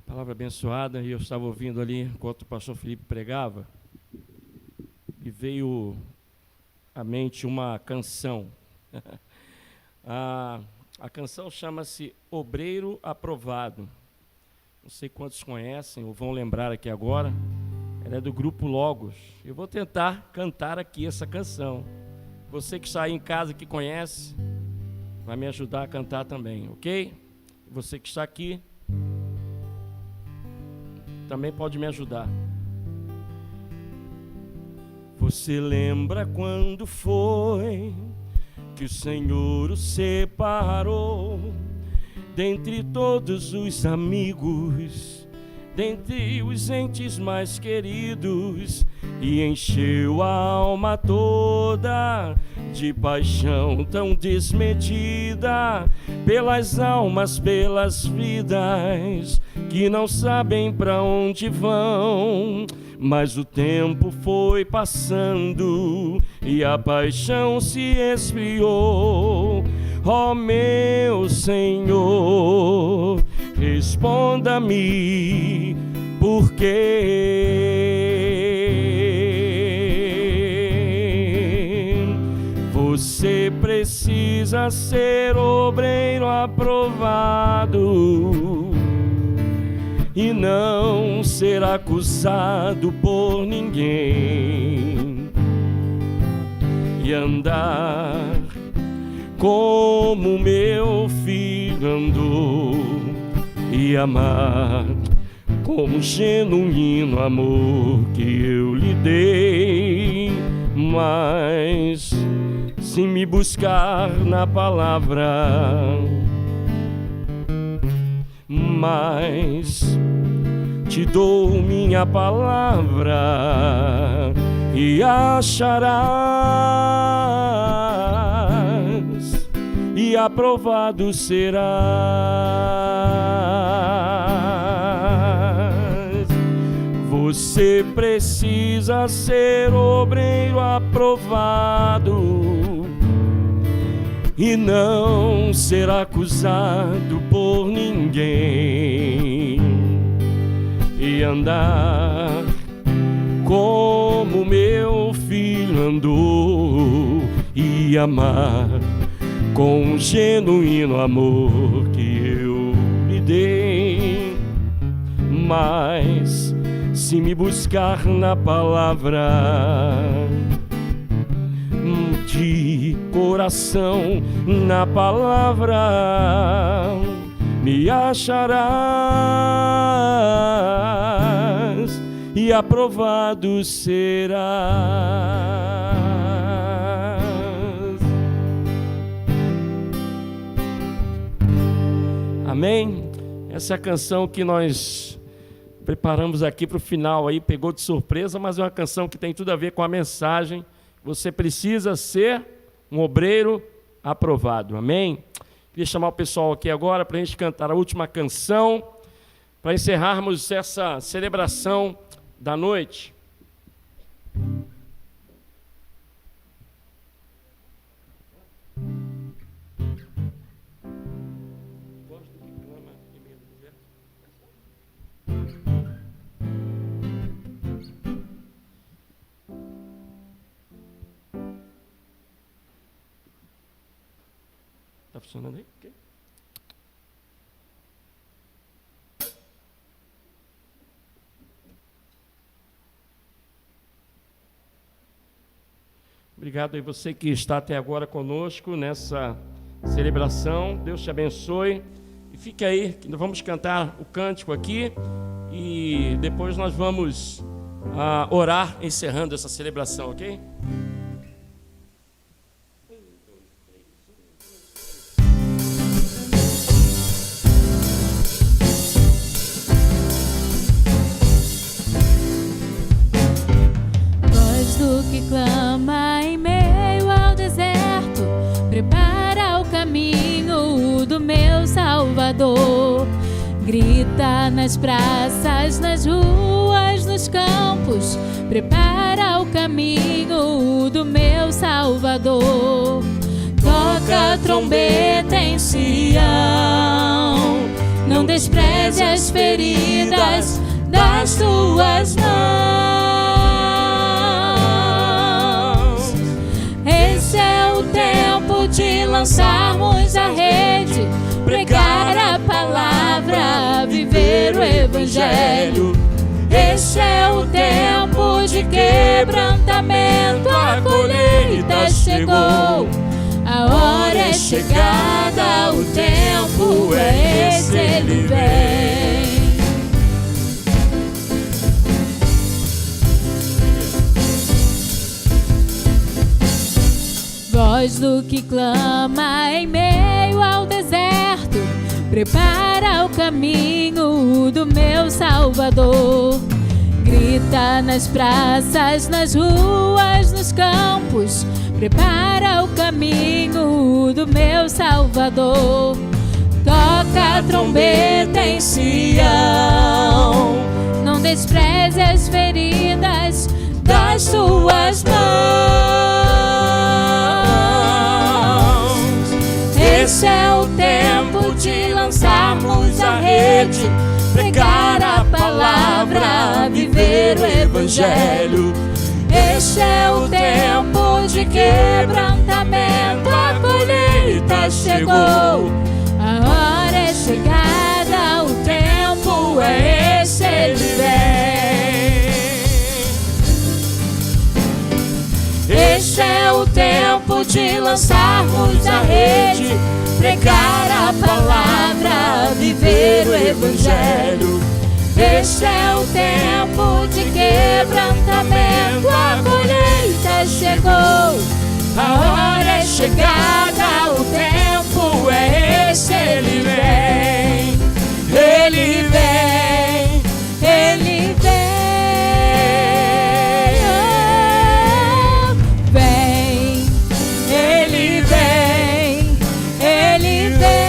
Palavra abençoada, e eu estava ouvindo ali, enquanto o pastor Felipe pregava, e veio à mente uma canção. A canção chama-se Obreiro Aprovado. Não sei quantos conhecem ou vão lembrar aqui agora. Ela é do grupo Logos. Eu vou tentar cantar aqui essa canção. Você que está aí em casa que conhece, vai me ajudar a cantar também, ok? Você que está aqui também pode me ajudar. Você lembra quando foi que o Senhor o separou dentre todos os amigos, dentre os entes mais queridos, e encheu a alma toda de paixão tão desmedida pelas almas, pelas vidas que não sabem para onde vão. Mas o tempo foi passando e a paixão se esfriou. Ó meu Senhor, responda-me, por quê? Você precisa ser obreiro aprovado e não ser acusado por ninguém, e andar como meu filho andou, e amar como um genuíno amor que eu lhe dei. Mas se me buscar na palavra, mas te dou minha palavra e acharás, e aprovado serás. Você precisa ser obreiro aprovado e não ser acusado por ninguém, e andar como meu filho andou, e amar com um genuíno amor que eu lhe dei. Mas se me buscar na palavra, de coração, na palavra, me acharás, e aprovado serás. Amém? Essa é a canção que nós preparamos aqui para o final aí, pegou de surpresa, mas é uma canção que tem tudo a ver com a mensagem. Você precisa ser um obreiro aprovado, amém? Queria chamar o pessoal aqui agora para a gente cantar a última canção, para encerrarmos essa celebração da noite. Tá funcionando aí? Okay. Obrigado aí você que está até agora conosco nessa celebração. Deus te abençoe. E fique aí, que nós vamos cantar o cântico aqui e depois nós vamos orar encerrando essa celebração, ok? Voz do que clama em meio ao deserto, prepara o caminho do meu Salvador. Grita nas praças, nas ruas, nos campos, prepara o caminho do meu Salvador. Toca a trombeta em Sião, não despreze as feridas das tuas mãos. Esse é o tempo de lançarmos a rede, pregar a palavra, viver o Evangelho. Este é o tempo de quebrantamento, a colheita chegou, a hora é chegada, o tempo é esse, ele vem. Voz do que clama em meio ao deserto, prepara o caminho do meu Salvador. Grita nas praças, nas ruas, nos campos, prepara o caminho do meu Salvador. Toca a trombeta em Sião, não despreze as feridas das tuas mãos. Esse é o tempo de lançarmos a rede, pregar a palavra, viver o Evangelho. Este é o tempo de quebrantamento, a colheita chegou, a hora é chegada, o tempo é esse, ele vem. Este é o tempo de lançarmos a rede, pregar a palavra, viver o Evangelho. Este é o tempo de quebrantamento, a colheita chegou, a hora é chegada, o tempo é esse, ele vem, ele vem, ele vem, vem, ele vem, ele vem.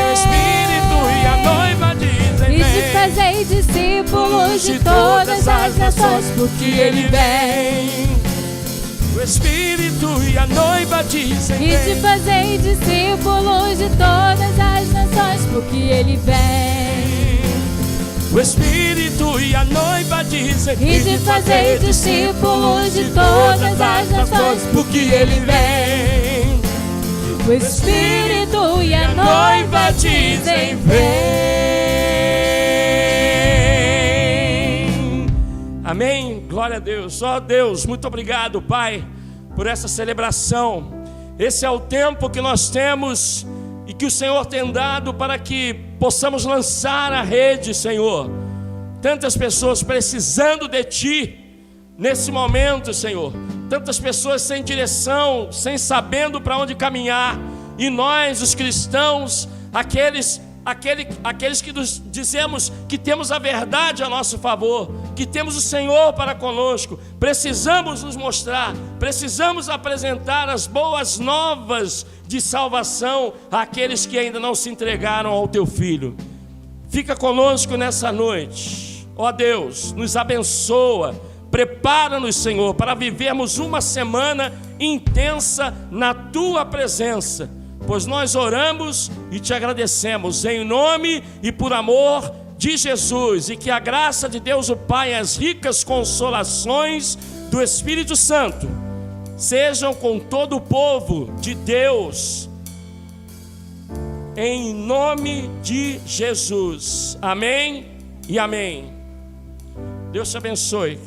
O Espírito e a noiva dizem: E de fazer discípulos de todas as nações, porque ele vem. O Espírito e a noiva dizem: E de fazer discípulos de todas as nações, porque ele vem. O Espírito e a noiva dizem: E de fazer discípulos de todas as nações, porque ele vem. o Espírito e a noiva dizem: vem. Amém? Glória a Deus. Ó Deus, muito obrigado, Pai, por essa celebração. Esse é o tempo que nós temos e que o Senhor tem dado para que possamos lançar a rede, Senhor. Tantas pessoas precisando de Ti nesse momento, Senhor. Tantas pessoas sem direção, sem sabendo para onde caminhar. E nós, os cristãos, aqueles que nos dizemos que temos a verdade a nosso favor, que temos o Senhor para conosco, precisamos nos mostrar, precisamos apresentar as boas novas de salvação àqueles que ainda não se entregaram ao Teu Filho. Fica conosco nessa noite, ó Deus, nos abençoa, prepara-nos, Senhor, para vivermos uma semana intensa na Tua presença, pois nós oramos e Te agradecemos em nome e por amor de Jesus, e que a graça de Deus o Pai e as ricas consolações do Espírito Santo sejam com todo o povo de Deus, em nome de Jesus. Amém e amém. Deus te abençoe.